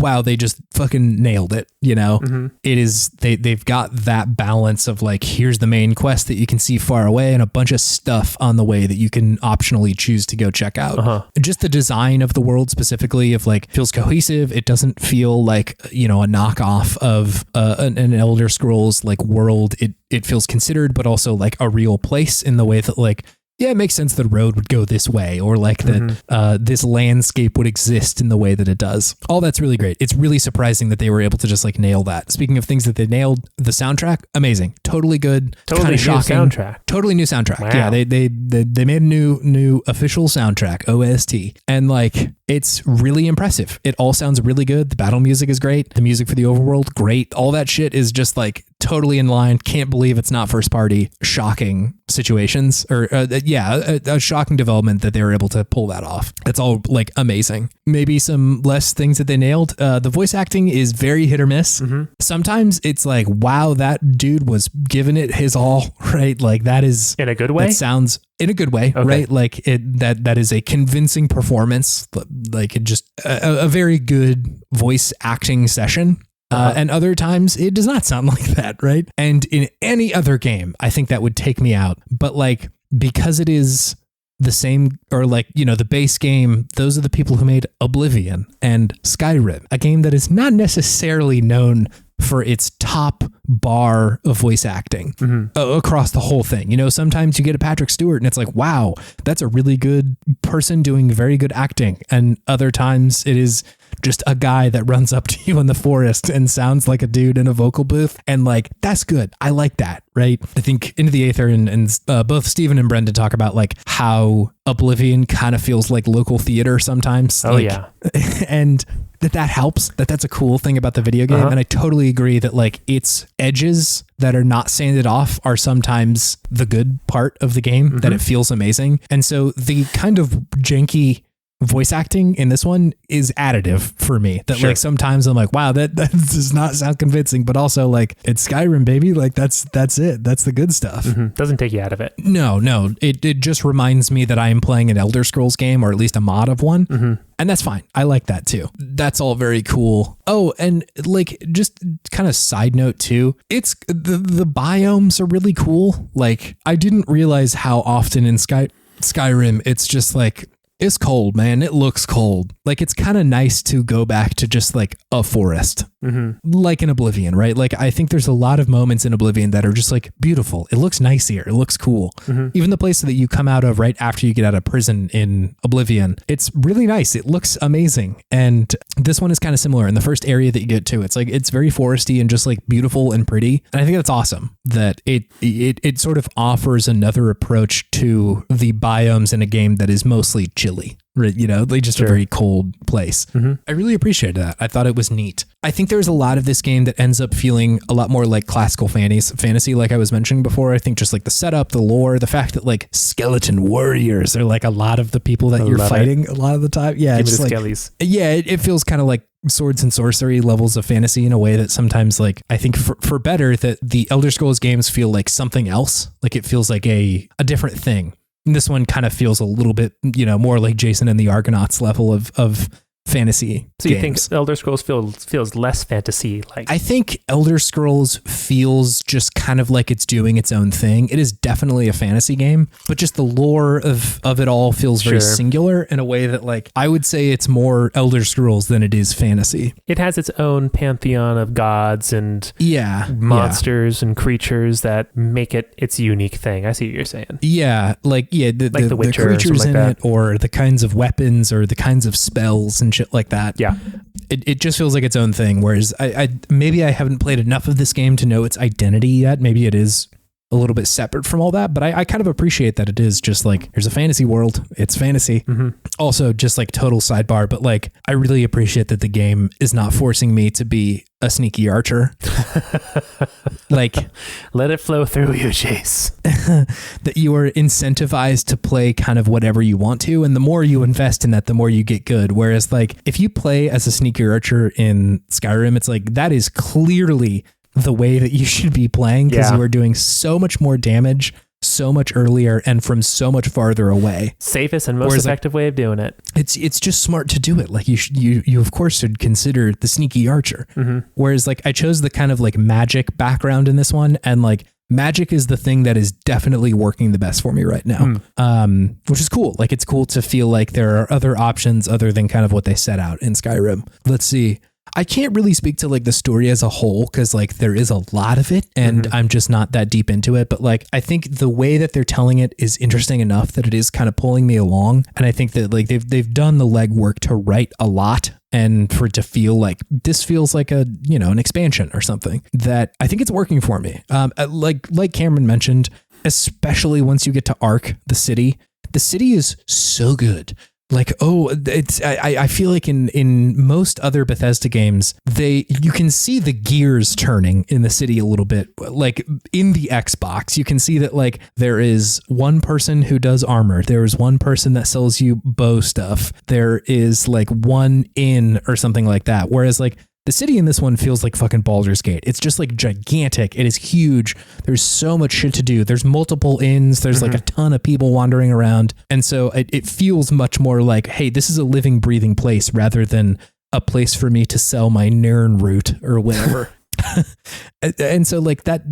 wow, they just fucking nailed it. It is, they've got that balance of like, here's the main quest that you can see far away and a bunch of stuff on the way that you can optionally choose to go check out. Just the design of the world specifically of like feels cohesive. It doesn't feel like, a knockoff of an Elder Scrolls like world. It feels considered, but also like a real place in the way that like, yeah, it makes sense that the road would go this way, or like that this landscape would exist in the way that it does. All that's really great. It's really surprising that they were able to just like nail that. Speaking of things that they nailed, the soundtrack, amazing, totally good, totally shocking soundtrack, totally new soundtrack. Wow. Yeah, they made a new official soundtrack, OST, and like it's really impressive. It all sounds really good. The battle music is great. The music for the overworld, great. All that shit is just like totally in line. Can't believe it's not first party. Shocking situations, or a shocking development that they were able to pull that off. That's all like amazing. Maybe some less things that they nailed. The voice acting is very hit or miss. Sometimes it's like, wow, that dude was giving it his all, right? Like that is in a good way. That sounds in a good way, okay. Right? Like that is a convincing performance. Like it just a very good voice acting session. And other times it does not sound like that, right? And in any other game, I think that would take me out. But like, because it is the same, or like, the base game, those are the people who made Oblivion and Skyrim, a game that is not necessarily known for its top bar of voice acting across the whole thing. Sometimes you get a Patrick Stewart and it's like, wow, that's a really good person doing very good acting. And other times it is just a guy that runs up to you in the forest and sounds like a dude in a vocal booth. And like, that's good. I like that. Right. I think Into the Aether and both Steven and Brendan talk about like how Oblivion kind of feels like local theater sometimes. Oh, like, yeah. And that helps, that's a cool thing about the video game. And I totally agree that like its edges that are not sanded off are sometimes the good part of the game, that it feels amazing. And so the kind of janky voice acting in this one is additive for me, that like sometimes I'm like, wow, that does not sound convincing, but also like it's Skyrim, baby. Like that's it. That's the good stuff. Doesn't take you out of it. No, it just reminds me that I am playing an Elder Scrolls game, or at least a mod of one. And that's fine. I like that too. That's all very cool. Oh, and like just kind of side note too, it's the biomes are really cool. Like I didn't realize how often in Skyrim it's just like, it's cold, man. It looks cold. Like it's kind of nice to go back to just like a forest, like in Oblivion, right? Like I think there's a lot of moments in Oblivion that are just like beautiful. It looks nice here. It looks cool. Even the place that you come out of right after you get out of prison in Oblivion, it's really nice. It looks amazing. And this one is kind of similar. In the first area that you get to, it's like, it's very foresty and just like beautiful and pretty. And I think that's awesome that it sort of offers another approach to the biomes in a game that is mostly chilly. Right, like just a very cold place. I really appreciated that. I thought it was neat. I think there's a lot of this game that ends up feeling a lot more like classical fantasy, like I was mentioning before. I think just like the setup, the lore, the fact that like skeleton warriors are like a lot of the people that you're fighting a lot of the time. Yeah, Give just me the like skellies. Yeah, it feels kind of like swords and sorcery levels of fantasy in a way that sometimes like I think for better that the Elder Scrolls games feel like something else. Like it feels like a different thing. And this one kind of feels a little bit, more like Jason and the Argonauts level of fantasy So games. you think Elder Scrolls feels less fantasy like? I think Elder Scrolls feels just kind of like it's doing its own thing. It is definitely a fantasy game, but just the lore of it all feels very singular in a way that like I would say it's more Elder Scrolls than it is fantasy. It has its own pantheon of gods and monsters and creatures that make it its unique thing. I see what you're saying. Yeah, like the Witcher creatures in like it, or the kinds of weapons or the kinds of spells and shit like that. Yeah. It just feels like its own thing. Whereas maybe I haven't played enough of this game to know its identity yet. Maybe it is a little bit separate from all that, but I kind of appreciate that it is just like, here's a fantasy world. It's fantasy. Also, just like total sidebar, but like, I really appreciate that the game is not forcing me to be a sneaky archer. Like, let it flow through you, Chase. That you are incentivized to play kind of whatever you want to, and the more you invest in that, the more you get good. Whereas like, if you play as a sneaky archer in Skyrim, it's like, that is clearly the way that you should be playing, because you are doing so much more damage so much earlier and from so much farther away. Safest and most effective way of doing it. It's just smart to do it. Like you of course should consider the sneaky archer. Whereas like, I chose the kind of like magic background in this one, and like, magic is the thing that is definitely working the best for me right now. Which is cool. Like, it's cool to feel like there are other options other than kind of what they set out in Skyrim. Let's see. I can't really speak to like the story as a whole, because like there is a lot of it and I'm just not that deep into it. But like, I think the way that they're telling it is interesting enough that it is kind of pulling me along. And I think that like they've done the legwork to write a lot, and for it to feel like this feels like a, you know, an expansion or something, that I think it's working for me. Like Cameron mentioned, especially once you get to Ark, the city is so good. Like, I feel like in most other Bethesda games, you can see the gears turning in the city a little bit. Like in the Xbox, you can see that like there is one person who does armor. There is one person that sells you bow stuff. There is like one inn or something like that. Whereas like, the city in this one feels like fucking Baldur's Gate. It's just like gigantic. It is huge. There's so much shit to do. There's multiple inns. There's like a ton of people wandering around. And so it feels much more like, hey, this is a living, breathing place rather than a place for me to sell my Nirn root or whatever. And so like that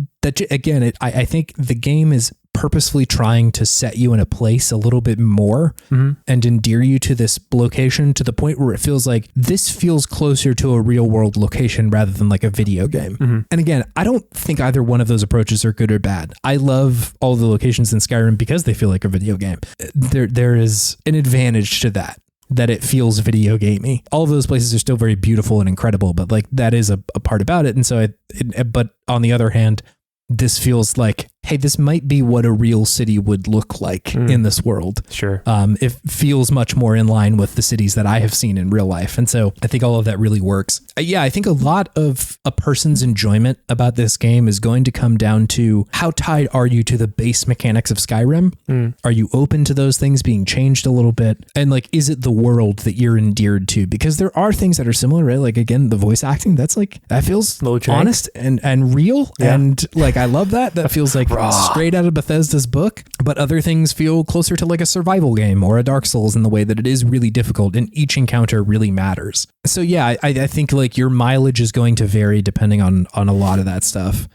again, I think the game is purposefully trying to set you in a place a little bit more and endear you to this location to the point where it feels like this feels closer to a real world location rather than like a video game. And again, I don't think either one of those approaches are good or bad. I love all the locations in Skyrim because they feel like a video game. There is an advantage to that it feels video gamey. All of those places are still very beautiful and incredible, but like that is a part about it. And so but on the other hand, this feels like, hey, this might be what a real city would look like in this world. Sure. It feels much more in line with the cities that I have seen in real life. And so I think all of that really works. I think a lot of a person's enjoyment about this game is going to come down to how tied are you to the base mechanics of Skyrim? Are you open to those things being changed a little bit? And like, is it the world that you're endeared to? Because there are things that are similar, right? Like again, the voice acting, that's like, that feels honest and real. Yeah. And like, I love that. That feels like straight out of Bethesda's book, but other things feel closer to like a survival game or a Dark Souls in the way that it is really difficult and each encounter really matters. So yeah, I think like your mileage is going to vary depending on a lot of that stuff.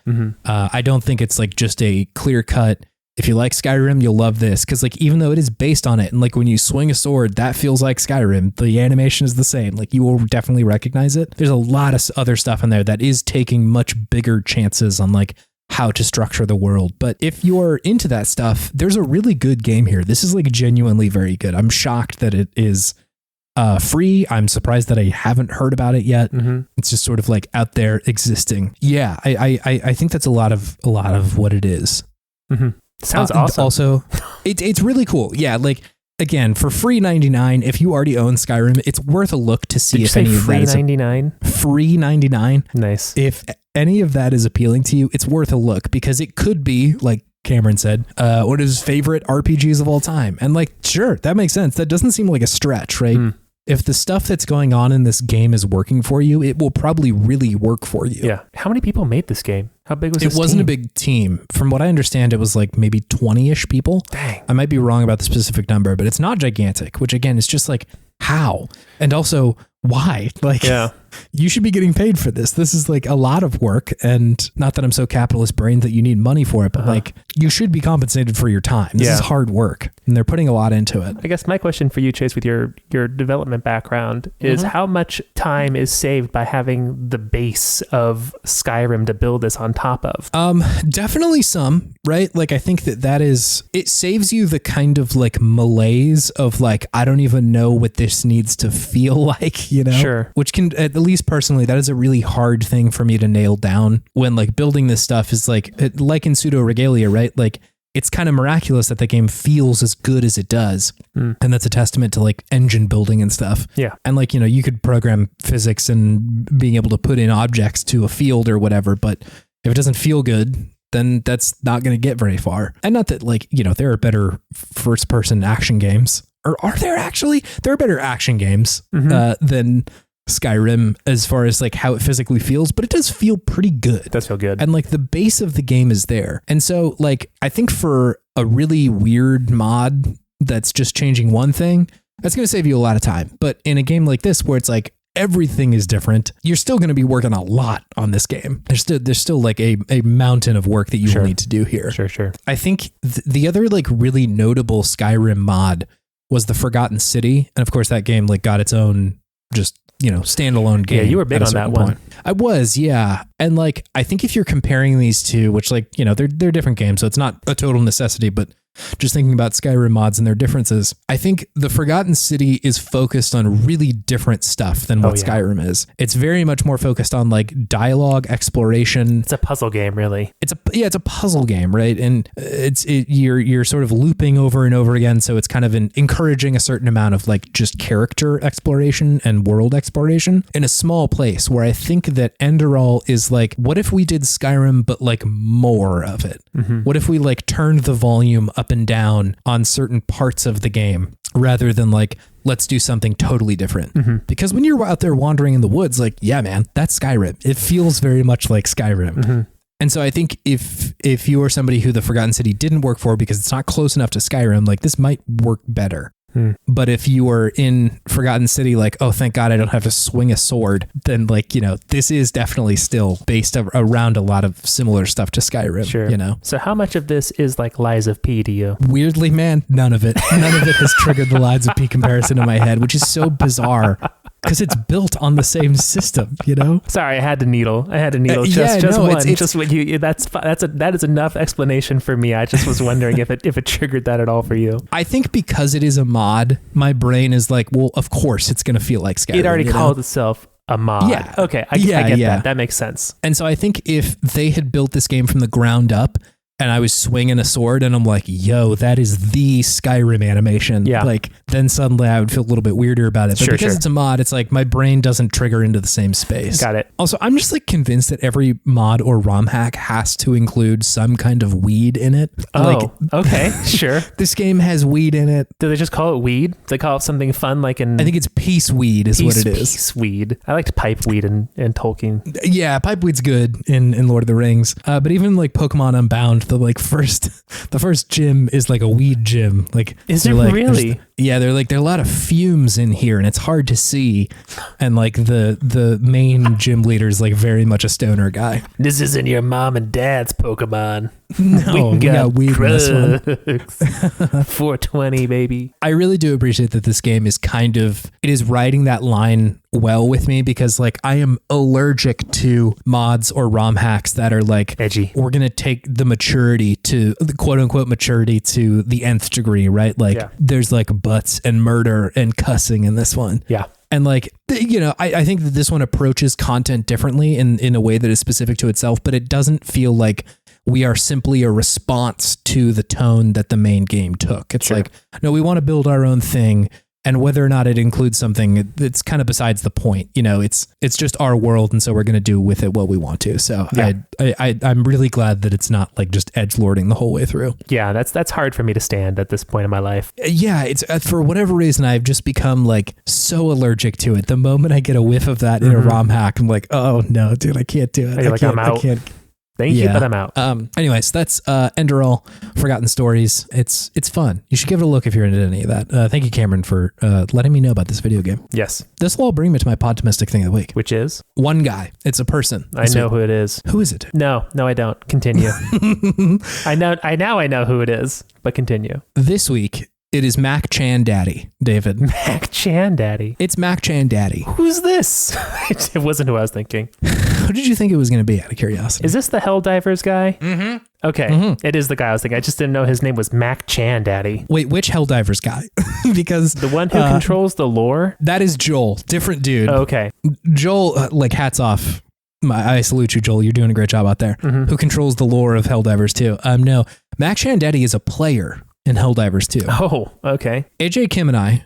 I don't think it's like just a clear cut, if you like Skyrim, you'll love this. Cause like, even though it is based on it, and like when you swing a sword, that feels like Skyrim, the animation is the same. Like you will definitely recognize it. There's a lot of other stuff in there that is taking much bigger chances on like how to structure the world. But if you're into that stuff, there's a really good game here. This is like genuinely very good. I'm shocked that it is free. I'm surprised that I haven't heard about it yet. It's just sort of like out there existing. Yeah, I think that's a lot of what it is. Sounds awesome. Also, it's really cool. Yeah, like again, for free 99, if you already own Skyrim, it's worth a look to see if any of that is free 99. Free 99. Nice. If any of that is appealing to you, it's worth a look because it could be, like Cameron said, one of his favorite RPGs of all time. And like, sure, that makes sense. That doesn't seem like a stretch, right? If the stuff that's going on in this game is working for you, it will probably really work for you. Yeah. How many people made this game? How big was this team? It wasn't a big team. From what I understand, it was like maybe 20-ish people. Dang. I might be wrong about the specific number, but it's not gigantic, which again, is just like, how? And also, why? Like, yeah. You should be getting paid for this. This is like a lot of work, and not that I'm so capitalist brained that you need money for it, but like you should be compensated for your time. This is hard work, and they're putting a lot into it. I guess my question for you, Chase, with your development background is how much time is saved by having the base of Skyrim to build this on top of? Definitely some, right? Like I think that is, it saves you the kind of like malaise of like, I don't even know what this needs to feel like, you know? Sure. Which can at least least personally, that is a really hard thing for me to nail down when like building this stuff is like in Pseudoregalia, right? Like it's kind of miraculous that the game feels as good as it does. And that's a testament to like engine building and stuff. Yeah. And like, you know, you could program physics and being able to put in objects to a field or whatever, but if it doesn't feel good, then that's not going to get very far. And not that like, you know, there are better first person action games, or are there actually? There are better action games than Skyrim as far as like how it physically feels, but it does feel pretty good. It does feel good. And like the base of the game is there. And so like, I think for a really weird mod that's just changing one thing, that's going to save you a lot of time. But in a game like this, where it's like everything is different, you're still going to be working a lot on this game. There's still like a mountain of work that you will need to do here. Sure. I think the other like really notable Skyrim mod was the Forgotten City. And of course that game like got its own just, you know, standalone game. Yeah, you were big on that one. I was, yeah. And like, I think if you're comparing these two, which like, you know, they're different games, so it's not a total necessity, but just thinking about Skyrim mods and their differences, I think the Forgotten City is focused on really different stuff than what Skyrim is. It's very much more focused on like dialogue, exploration. It's a puzzle game, really. It's a puzzle game, right? And you're sort of looping over and over again, so it's kind of encouraging a certain amount of like just character exploration and world exploration in a small place, where I think that Enderal is like, what if we did Skyrim but like more of it? What if we like turned the volume up and down on certain parts of the game rather than like, let's do something totally different? Because when you're out there wandering in the woods, like, yeah, man, that's Skyrim. It feels very much like Skyrim. And so I think if you are somebody who the Forgotten City didn't work for because it's not close enough to Skyrim, like this might work better. But if you were in Forgotten City, like, oh, thank God I don't have to swing a sword, then like, you know, this is definitely still based around a lot of similar stuff to Skyrim, you know? So how much of this is like Lies of P to you? Weirdly, man, none of it. None of it has triggered the Lies of P comparison in my head, which is so bizarre. Because it's built on the same system, you know. Sorry, I had to needle. Just one. Just what you. That is enough explanation for me. I just was wondering if it triggered that at all for you. I think because it is a mod, my brain is like, well, of course it's going to feel like Skyrim. It already called itself a mod. Yeah. Okay. I get that. That makes sense. And so I think if they had built this game from the ground up, and I was swinging a sword and I'm like, yo, that is the Skyrim animation. Yeah. Like, then suddenly I would feel a little bit weirder about it. But because it's a mod, it's like my brain doesn't trigger into the same space. Got it. Also, I'm just like convinced that every mod or ROM hack has to include some kind of weed in it. Oh, like, okay. Sure. This game has weed in it. Do they just call it weed? Do they call it something fun like in... I think it's peace weed is what it is. Peace weed. I liked pipe weed in Tolkien. Yeah, pipe weed's good in Lord of the Rings. But even like Pokemon Unbound, the first gym is like a weed gym. Like, is it like, really? Yeah, there are a lot of fumes in here and it's hard to see. And like the main gym leader is like very much a stoner guy. This isn't your mom and dad's Pokemon. No, we got weed in this one. 420, baby. I really do appreciate that this game is it is riding that line well with me, because like I am allergic to mods or ROM hacks that are like edgy. We're going to take the maturity to the quote unquote maturity to the nth degree, right? Like there's like butts and murder and cussing in this one. Yeah. And like, you know, I think that this one approaches content differently in a way that is specific to itself, but it doesn't feel like we are simply a response to the tone that the main game took. It's like, no, we want to build our own thing. And whether or not it includes something, it's kind of besides the point. You know, it's just our world, and so we're going to do with it what we want to. So I'm really glad that it's not like just edgelording the whole way through. Yeah, that's hard for me to stand at this point in my life. Yeah, it's for whatever reason I've just become like so allergic to it. The moment I get a whiff of that in a ROM hack, I'm like, oh no, dude, I can't do it. I'm out. I can't. Thank you, but I'm out. Anyways, that's Enderal, Forgotten Stories. It's fun. You should give it a look if you're into any of that. Thank you, Cameron, for letting me know about this video game. Yes. This will all bring me to my Podtimistic thing of the week. Which is? One guy. It's a person. I know who it is. Who is it? No, I don't. Continue. I know who it is, but continue. This week It is Mac Chan Daddy, David. Mac Chan Daddy. It's Mac Chan Daddy. Who's this? It wasn't who I was thinking. Who did you think it was going to be, out of curiosity? Is this the Helldivers guy? Mm-hmm. Okay, It is the guy I was thinking. I just didn't know his name was Mac Chan Daddy. Wait, which Helldivers guy? Because the one who controls the lore? That is Joel. Different dude. Oh, okay. Joel, hats off. I salute you, Joel. You're doing a great job out there. Mm-hmm. Who controls the lore of Helldivers 2? No, Mac Chan Daddy is a player in Helldivers 2. Oh, okay. AJ, Kim, and I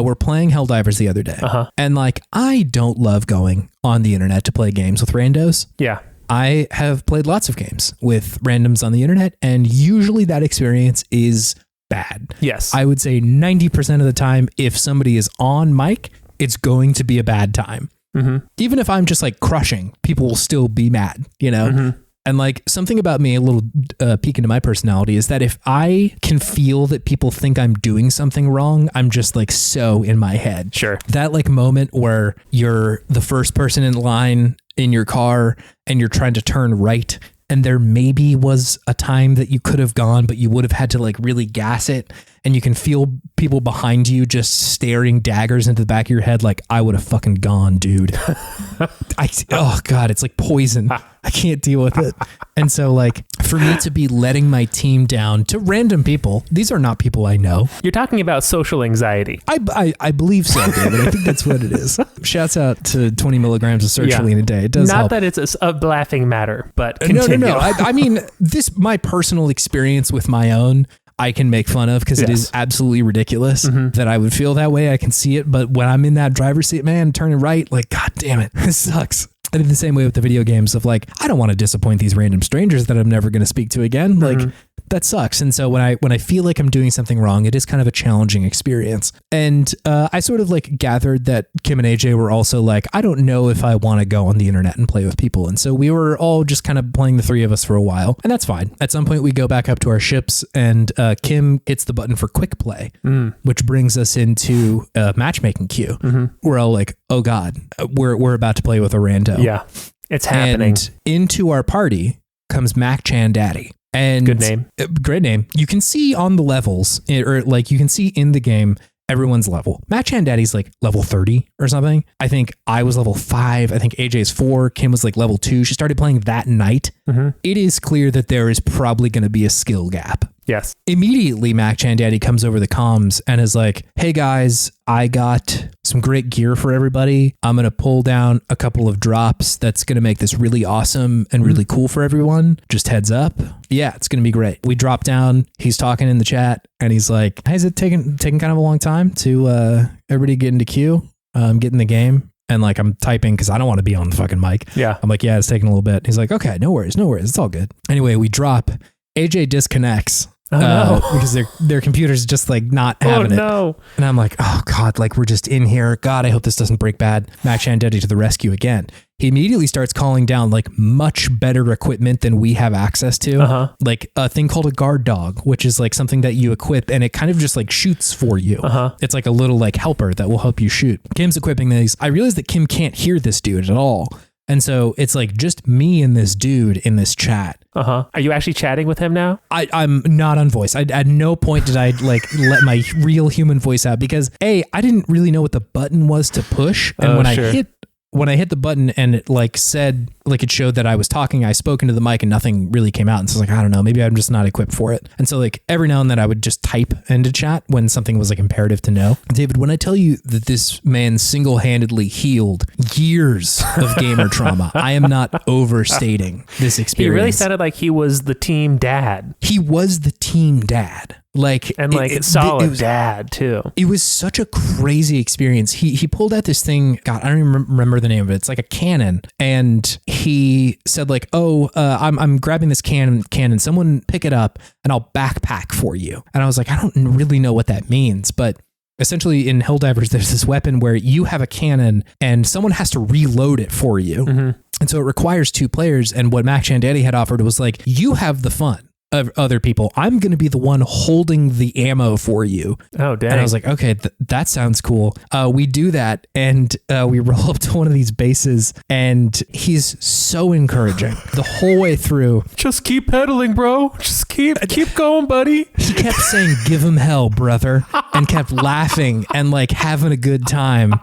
were playing Helldivers the other day. And I don't love going on the internet to play games with randos. Yeah. I have played lots of games with randoms on the internet, and usually that experience is bad. Yes. I would say 90% of the time, if somebody is on mic, it's going to be a bad time. Mm-hmm. Even if I'm just crushing, people will still be mad, Mm-hmm. And something about me, a little peek into my personality, is that if I can feel that people think I'm doing something wrong, I'm just so in my head. Sure. That moment where you're the first person in line in your car and you're trying to turn right, and there maybe was a time that you could have gone, but you would have had to really gas it, and you can feel people behind you just staring daggers into the back of your head I would have fucking gone, dude. Oh God, it's like poison. I can't deal with it. And so for me to be letting my team down to random people, these are not people I know. You're talking about social anxiety. I believe so, David. I think that's what it is. Shouts out to 20 milligrams of sertraline a day. It does help. Not that it's a laughing matter, but continue. No. I mean, my personal experience with my own, I can make fun of because it is absolutely ridiculous that I would feel that way. I can see it. But when I'm in that driver's seat, man, turning right, God damn it, this sucks. I did the same way with the video games of I don't want to disappoint these random strangers that I'm never going to speak to again. That sucks. And so when I feel like I'm doing something wrong, it is kind of a challenging experience. And I sort of gathered that Kim and AJ were also I don't know if I want to go on the internet and play with people. And so we were all just kind of playing, the three of us, for a while. And that's fine. At some point we go back up to our ships, and Kim hits the button for quick play, which brings us into a matchmaking queue. We're all oh God, we're about to play with a rando. Yeah, it's happening. And into our party comes Mac Chan Daddy. And good name. Great name. You can see on the levels, or you can see in the game, everyone's level. Mac Chan Daddy's level 30 or something. I think I was level 5. I think AJ's 4. Kim was level 2. She started playing that night. It is clear that there is probably going to be a skill gap. Yes. Immediately, Mac Chan Daddy comes over the comms and is hey guys, I got some great gear for everybody. I'm going to pull down a couple of drops that's going to make this really awesome and really cool for everyone. Just heads up. Yeah, it's going to be great. We drop down. He's talking in the chat and he's hey, is it taking kind of a long time to everybody get into queue, get in the game? And I'm typing because I don't want to be on the fucking mic. Yeah. I'm yeah, it's taking a little bit. He's okay, no worries. It's all good. Anyway, we drop. AJ disconnects. Because their computer's just not having it. And I'm oh God, we're just in here. God, I hope this doesn't break bad. Mac Chan Daddy to the rescue again. He immediately starts calling down much better equipment than we have access to. A thing called a guard dog, which is something that you equip and it kind of just shoots for you. It's a little helper that will help you shoot. Kim's equipping these. I realize that Kim can't hear this dude at all. And so it's just me and this dude in this chat. Are you actually chatting with him now? I'm not on voice. At no point did I let my real human voice out because I didn't really know what the button was to push. And when I hit the button and it said, it showed that I was talking, I spoke into the mic and nothing really came out. And so I don't know, maybe I'm just not equipped for it. And so every now and then I would just type into chat when something was imperative to know. David, when I tell you that this man single-handedly healed years of gamer trauma, I am not overstating this experience. He really sounded like he was the team dad. He was the team dad. Solid dad too. It was such a crazy experience. He pulled out this thing. God, I don't even remember the name of it. It's a cannon, and he said I'm grabbing this cannon. Someone pick it up, and I'll backpack for you. And I was I don't really know what that means, but essentially in Helldivers, there's this weapon where you have a cannon, and someone has to reload it for you. And so it requires 2 players. And what Mac Chan Daddy had offered was you have the fun. other people. I'm going to be the one holding the ammo for you. Oh, dang. And I was like, okay, that sounds cool. We do that, and we roll up to one of these bases, and he's so encouraging the whole way through. Just keep pedaling, bro. Just keep going, buddy. He kept saying, give him hell, brother, and kept laughing and like having a good time.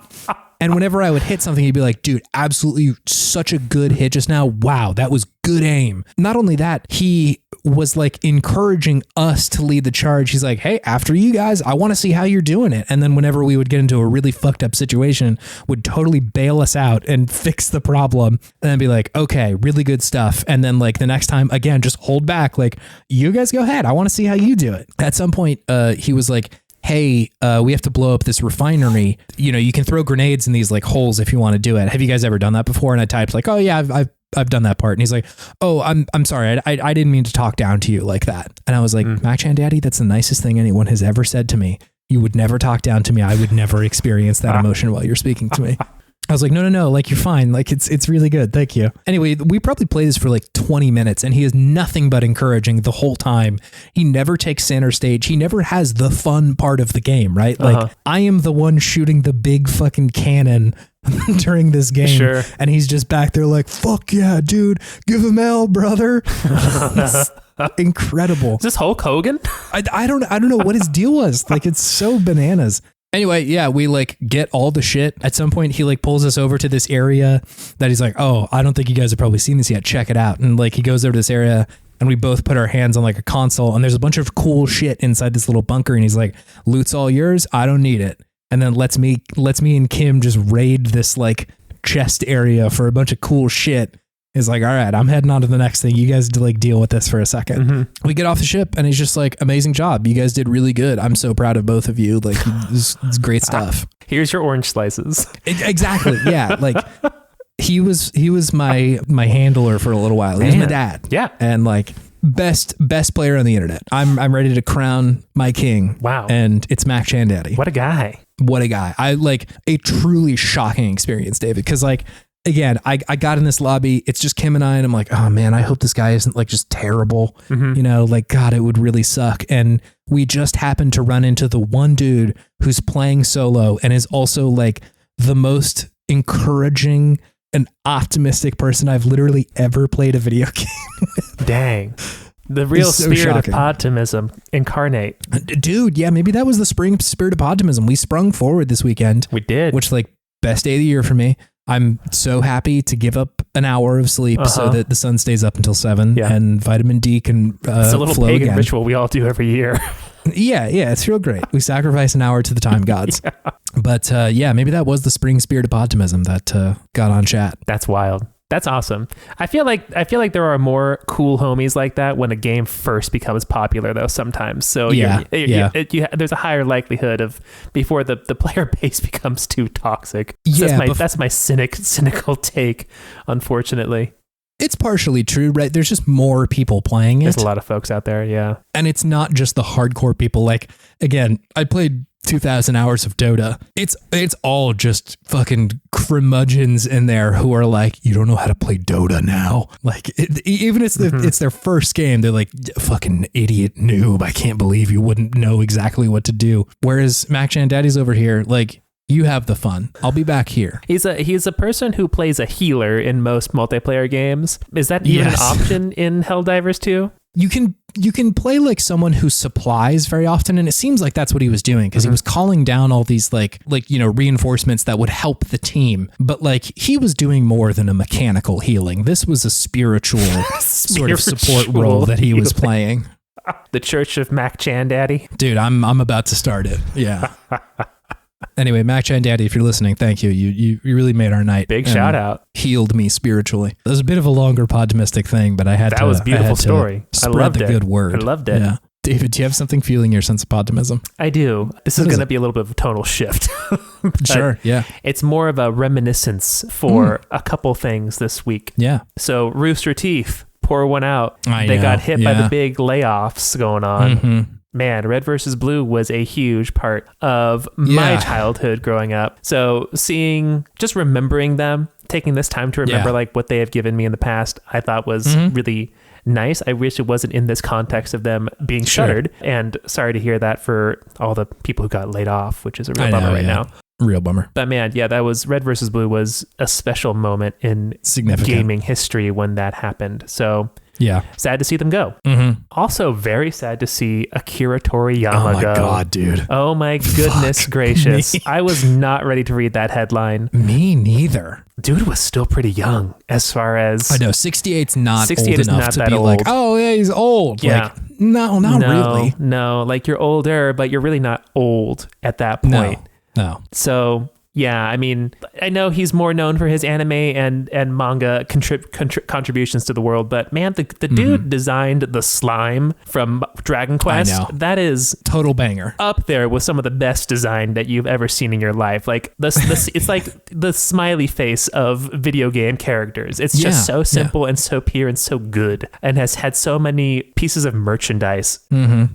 And whenever I would hit something, he'd be like, dude, absolutely such a good hit just now. Wow, that was good aim. Not only that, he was like encouraging us to lead the charge. He's like, hey, after you guys, I want to see how you're doing it. And then whenever we would get into a really fucked up situation, would totally bail us out and fix the problem. And then be like, okay, really good stuff. And then like the next time, again, just hold back. Like, you guys go ahead. I want to see how you do it. At some point, he was like, hey, we have to blow up this refinery. You know, you can throw grenades in these like holes if you want to do it. Have you guys ever done that before? And I typed like, oh yeah, I've done that part. And he's like, oh, I'm sorry. I didn't mean to talk down to you like that. And I was like, Mac-chan Daddy, that's the nicest thing anyone has ever said to me. You would never talk down to me. I would never experience that emotion while you're speaking to me. I was like, no, like you're fine. Like it's really good. Thank you. Anyway, we probably played this for like 20 minutes and he is nothing but encouraging the whole time. He never takes center stage. He never has the fun part of the game, right? Like I am the one shooting the big fucking cannon during this game. Sure. And he's just back there like, fuck yeah, dude, give him hell, brother. Incredible. Is this Hulk Hogan? I don't know what his deal was. Like, it's so bananas. Anyway, yeah, we like get all the shit. At some point, he like pulls us over to this area that he's like, oh, I don't think you guys have probably seen this yet. Check it out. And like he goes over to this area and we both put our hands on like a console and there's a bunch of cool shit inside this little bunker. And he's like, loot's all yours. I don't need it. And then lets me and Kim just raid this like chest area for a bunch of cool shit. He's like, all right, I'm heading on to the next thing. You guys like deal with this for a second. We get off the ship and he's just like, amazing job. You guys did really good. I'm so proud of both of you. Like, it's great stuff. Here's your orange slices. Exactly. Yeah. Like he was my handler for a little while. He was my dad. Yeah. And like best player on the internet. I'm ready to crown my king. Wow. And it's Mac-chan Daddy. What a guy. What a guy. I like a truly shocking experience, David. Cause like, again, I got in this lobby. It's just Kim and I, and I'm like, oh man, I hope this guy isn't like just terrible. You know, like, God, it would really suck. And we just happened to run into the one dude who's playing solo and is also like the most encouraging and optimistic person I've literally ever played a video game with. Dang. The real spirit of Podtimism incarnate. Dude, yeah, maybe that was the spring spirit of Podtimism. We sprung forward this weekend. We did. Which like best day of the year for me. I'm so happy to give up an hour of sleep so that the sun stays up until 7 and vitamin D can it's a little flow pagan again. Ritual we all do every year. Yeah, it's real great. We sacrifice an hour to the time gods. But yeah, maybe that was the spring spirit of Podtimism that got on chat. That's wild. That's awesome. I feel like there are more cool homies like that when a game first becomes popular, though. Sometimes, so there's a higher likelihood of before the player base becomes too toxic. That's my cynical take. Unfortunately, it's partially true, right? There's just more people playing it. There's a lot of folks out there, yeah. And it's not just the hardcore people. Like, again, I played 2,000 hours of Dota. It's all just fucking curmudgeons in there who are like, you don't know how to play Dota now. Like, even if it's their first game, they're like, fucking idiot noob. I can't believe you wouldn't know exactly what to do. Whereas Mac-chan Daddy's over here, like, you have the fun. I'll be back here. He's a person who plays a healer in most multiplayer games. Is that even an option in Helldivers 2? You can play like someone who supplies very often, and it seems like that's what he was doing because he was calling down all these like reinforcements that would help the team. But like he was doing more than a mechanical healing. This was a spiritual sort of support role that he was playing. The Church of Mac-chan Daddy. Dude, I'm about to start it. Yeah. Anyway, Mac-chan Daddy, if you're listening, thank you. You really made our night. Big shout out. Healed me spiritually. It was a bit of a longer Podtimistic thing, but that was a beautiful story. I loved the good word. I loved it. Yeah. David, do you have something fueling your sense of Podtimism? I do. This is going to be a little bit of a tonal shift. Sure, yeah. It's more of a reminiscence for a couple things this week. Yeah. So Rooster Teeth, pour one out. They got hit by the big layoffs going on. man, Red versus Blue was a huge part of my childhood growing up. So just remembering them, taking this time to remember like what they have given me in the past, I thought was really nice. I wish it wasn't in this context of them being shuttered. And sorry to hear that for all the people who got laid off, which is a real bummer now. Real bummer. But man, that was Red versus Blue was a special moment in gaming history when that happened. So sad to see them go. Also very sad to see Akira Toriyama go. Oh my God, dude. Oh my goodness gracious. I was not ready to read that headline. Me neither. Dude was still pretty young as far as... I know, 68's not old enough to be old. Like, oh yeah, he's old. Yeah. Like, no, not really. No, like you're older, but you're really not old at that point. No. So, yeah, I mean, I know he's more known for his anime and manga contributions to the world, but man, the dude designed the slime from Dragon Quest. I know. That is total banger. Up there with some of the best design that you've ever seen in your life. Like it's like the smiley face of video game characters. It's just so simple and so pure and so good, and has had so many pieces of merchandise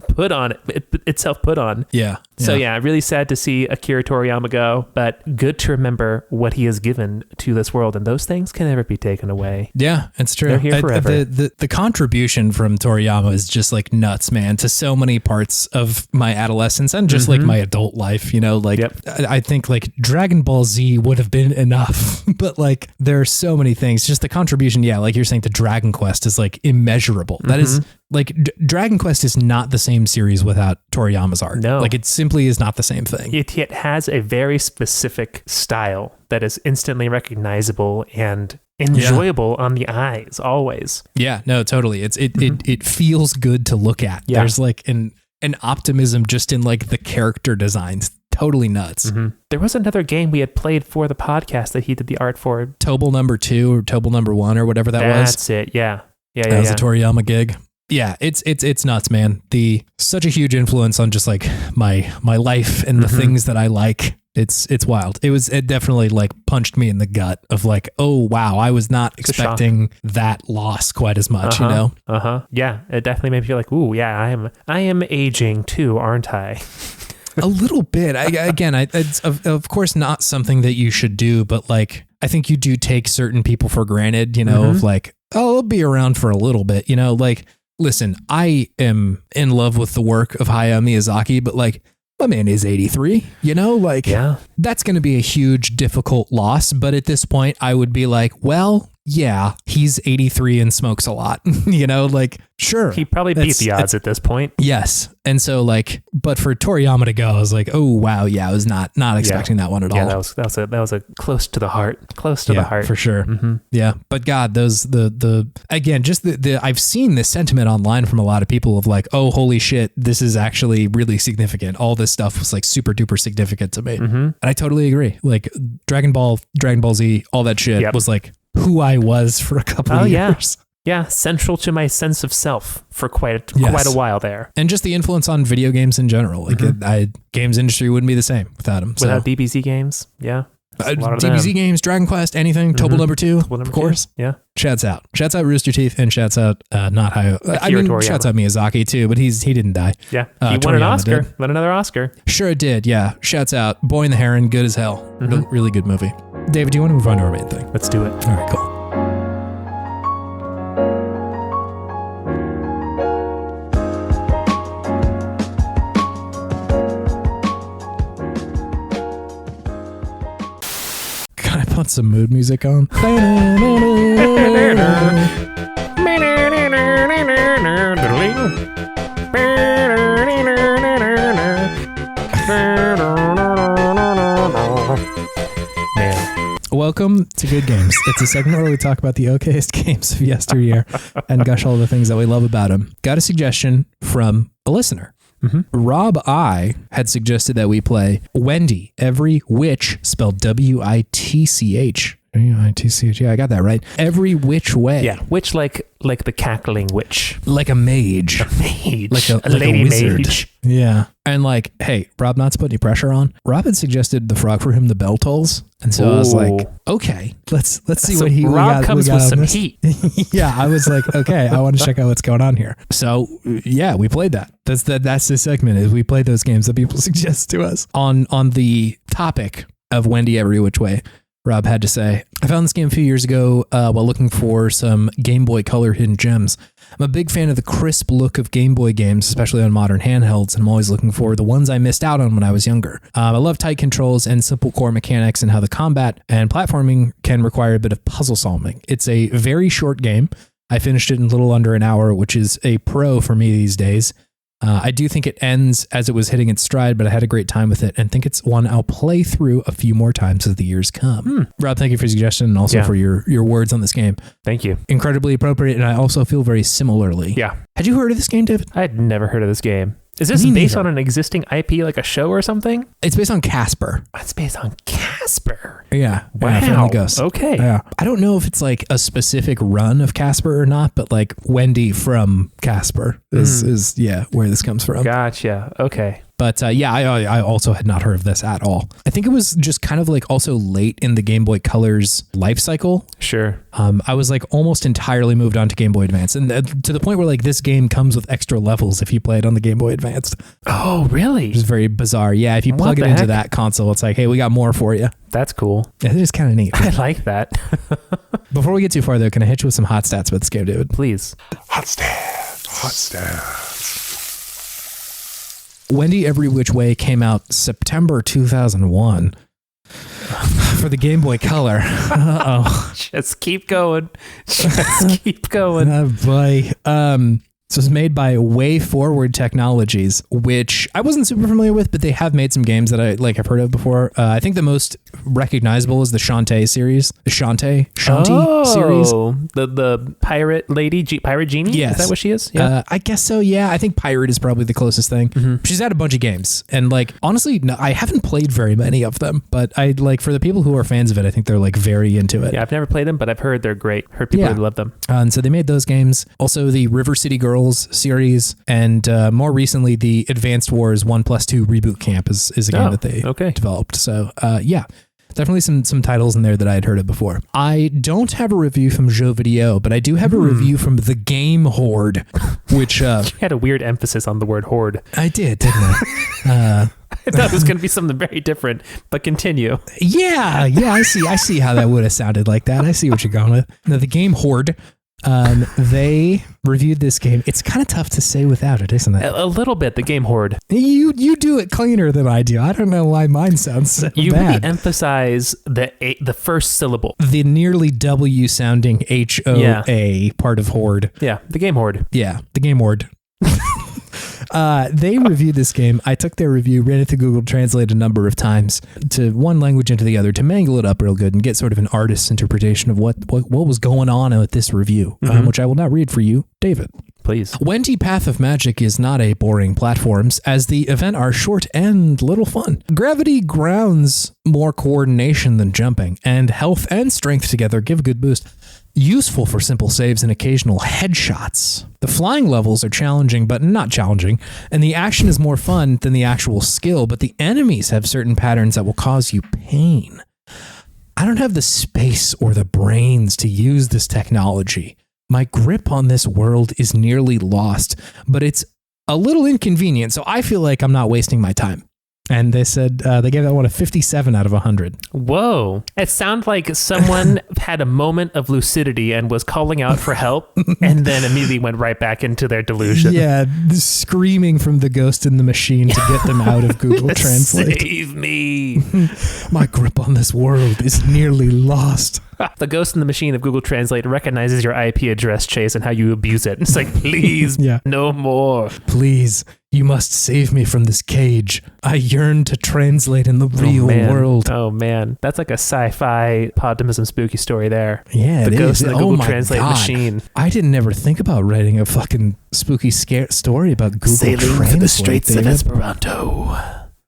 put on. Yeah. So really sad to see Akira Toriyama go, but good to remember what he has given to this world, and those things can never be taken away. Yeah, it's true. They're here forever. The contribution from Toriyama is just like nuts, man, to so many parts of my adolescence and just like my adult life, you know, like I think like Dragon Ball Z would have been enough, but like there are so many things. Just the contribution, like you're saying, to Dragon Quest is like immeasurable. That is like Dragon Quest is not the same series without Toriyama's art. No. Like it simply is not the same thing. It has a very specific style that is instantly recognizable and enjoyable on the eyes always. Yeah, no, totally. It feels good to look at. Yeah. There's like an optimism just in like the character designs. Totally nuts. There was another game we had played for the podcast that he did the art for. Tobal number 2 or Tobal number 1 or whatever that was. That's it. Yeah. That was a Toriyama gig. Yeah, it's nuts, man. Such a huge influence on just like my life and the things that I like. It's wild. It definitely like punched me in the gut of like, oh wow, I was not expecting that loss quite as much, you know? Yeah, it definitely made me feel like, ooh, yeah, I am aging too, aren't I? A little bit. It's of course not something that you should do, but like I think you do take certain people for granted, you know, of like, oh, I'll be around for a little bit, you know, like. Listen, I am in love with the work of Hayao Miyazaki, but like my man is 83, you know, like that's going to be a huge, difficult loss. But at this point, I would be like, well, yeah, he's 83 and smokes a lot, you know, like, sure. He probably beat the odds at this point. Yes. And so like, but for Toriyama to go, I was like, oh, wow. Yeah, I was not expecting that one at all. Yeah, that was a close to the heart, the heart. For sure. Yeah. But God, those, again, just I've seen this sentiment online from a lot of people of like, oh, holy shit, this is actually really significant. All this stuff was like super duper significant to me. And I totally agree. Like Dragon Ball Z, all that shit was like who I was for a couple of years. Yeah, central to my sense of self for quite a while there. And just the influence on video games in general. Like games industry wouldn't be the same without him. Without DBZ games, yeah. DBZ games, Dragon Quest, anything, Tobal number 2, of course. Yeah. Shouts out Rooster Teeth, and shouts out not Hayao. Shouts out Miyazaki too, but he didn't die. Yeah, he won an Oscar. Won another Oscar. Sure it did. Yeah. Shouts out Boy and the Heron, good as hell. Really good movie. David, do you want to move on to our main thing? Let's do it. All right, cool. Put some mood music on. Welcome to Good Games. It's a segment where we talk about the okayest games of yesteryear and gush all the things that we love about them. Got a suggestion from a listener. Rob.i had suggested that we play Wendy, every witch spelled Witch. W-I-T-C-H. Yeah, I got that right. Every which way. Yeah, witch like the cackling witch. Like a mage. A mage. Like a lady wizard. mage. Yeah. And like, hey, Rob, not to put any pressure on. Rob had suggested the frog for him the bell tolls. And so I was like, okay, let's see So what he Rob comes with some heat. Yeah, I was like, okay, I want to check out what's going on here. So yeah, we played that. That's the segment is we play those games that people suggest to us. On the topic of Wendy Every Which Way, Rob had to say, I found this game a few years ago while looking for some Game Boy Color hidden gems. I'm a big fan of the crisp look of Game Boy games, especially on modern handhelds, and I'm always looking for the ones I missed out on when I was younger. I love tight controls and simple core mechanics and how the combat and platforming can require a bit of puzzle solving. It's a very short game. I finished it in a little under an hour, which is a pro for me these days. I do think it ends as it was hitting its stride, but I had a great time with it and think it's one I'll play through a few more times as the years come. Rob, thank you for your suggestion and also for your words on this game. Thank you. Incredibly appropriate, and I also feel very similarly. Yeah. Had you heard of this game, David? I had never heard of this game. Is this based on an existing IP, like a show or something? It's based on Casper. It's based on Casper. Yeah. Wow. Yeah, Family Ghost. Okay. Yeah. I don't know if it's like a specific run of Casper or not, but like Wendy from Casper is where this comes from. Gotcha. Okay. But I also had not heard of this at all. I think it was just kind of like also late in the Game Boy Color's life cycle. Sure. I was like almost entirely moved on to Game Boy Advance, and to the point where like this game comes with extra levels if you play it on the Game Boy Advance. Oh, really? Which is very bizarre. Yeah, if you plug it into that console, it's like, hey, we got more for you. That's cool. It is kind of neat. I like that. Before we get too far though, can I hit you with some hot stats about this game, David? Please. Hot stats. Wendy Every Which Way came out September 2001 for the Game Boy Color. Uh-oh. Just keep going. Just keep going. Oh, boy. So it's made by Way Forward Technologies, which I wasn't super familiar with, but they have made some games that I've heard of before. I think the most recognizable is the Shantae series, the Shantae series. The pirate lady, pirate genie. Yes. Is that what she is? Yeah. I guess so. Yeah, I think pirate is probably the closest thing. Mm-hmm. She's had a bunch of games, and like honestly, no, I haven't played very many of them, but I like for the people who are fans of it, I think they're like very into it. Yeah, I've never played them, but I've heard they're great. Heard people really love them. And so they made those games. Also, the River City Girls series, and more recently the Advanced Wars 1+2 Reboot Camp is a game that they developed. So definitely some titles in there that I had heard of before. I don't have a review from Joe Video, but I do have a review from The Game Horde, which you had a weird emphasis on the word horde. I did, didn't I? I thought it was going to be something very different, but continue. Yeah, I see how that would have sounded like that. I see what you're going with. Now, The Game Horde, they reviewed this game. It's kind of tough to say without it, isn't it? A little bit. The Game Horde. You do it cleaner than I do. I don't know why mine sounds so you bad. Really emphasize the first syllable. The nearly W sounding HOA part of horde. Yeah, the Game Horde. Yeah, the Game Horde. They reviewed this game. I took their review, ran it to Google Translate a number of times to one language into the other to mangle it up real good and get sort of an artist's interpretation of what was going on with this review, which I will now read for you, David. Please. Wendy Path of Magic is not a boring platforms, as the event are short and little fun. Gravity grounds more coordination than jumping, and health and strength together give a good boost. Useful for simple saves and occasional headshots. The flying levels are challenging, but not challenging, and the action is more fun than the actual skill, but the enemies have certain patterns that will cause you pain. I don't have the space or the brains to use this technology. My grip on this world is nearly lost, but it's a little inconvenient, so I feel like I'm not wasting my time. And they said they gave that one a 57 out of 100. Whoa. It sounds like someone had a moment of lucidity and was calling out for help and then immediately went right back into their delusion. Yeah, screaming from the ghost in the machine to get them out of Google Translate. Save me. My grip on this world is nearly lost. The ghost in the machine of Google Translate recognizes your IP address, Chase, and how you abuse it. It's like, please, no more. Please, you must save me from this cage. I yearn to translate in the real world. Oh, man. That's like a sci-fi Podtimistic spooky story there. Yeah, the ghost in the Google Translate machine. I didn't ever think about writing a fucking spooky story about Google Translate. Sailing for the Straits of Esperanto.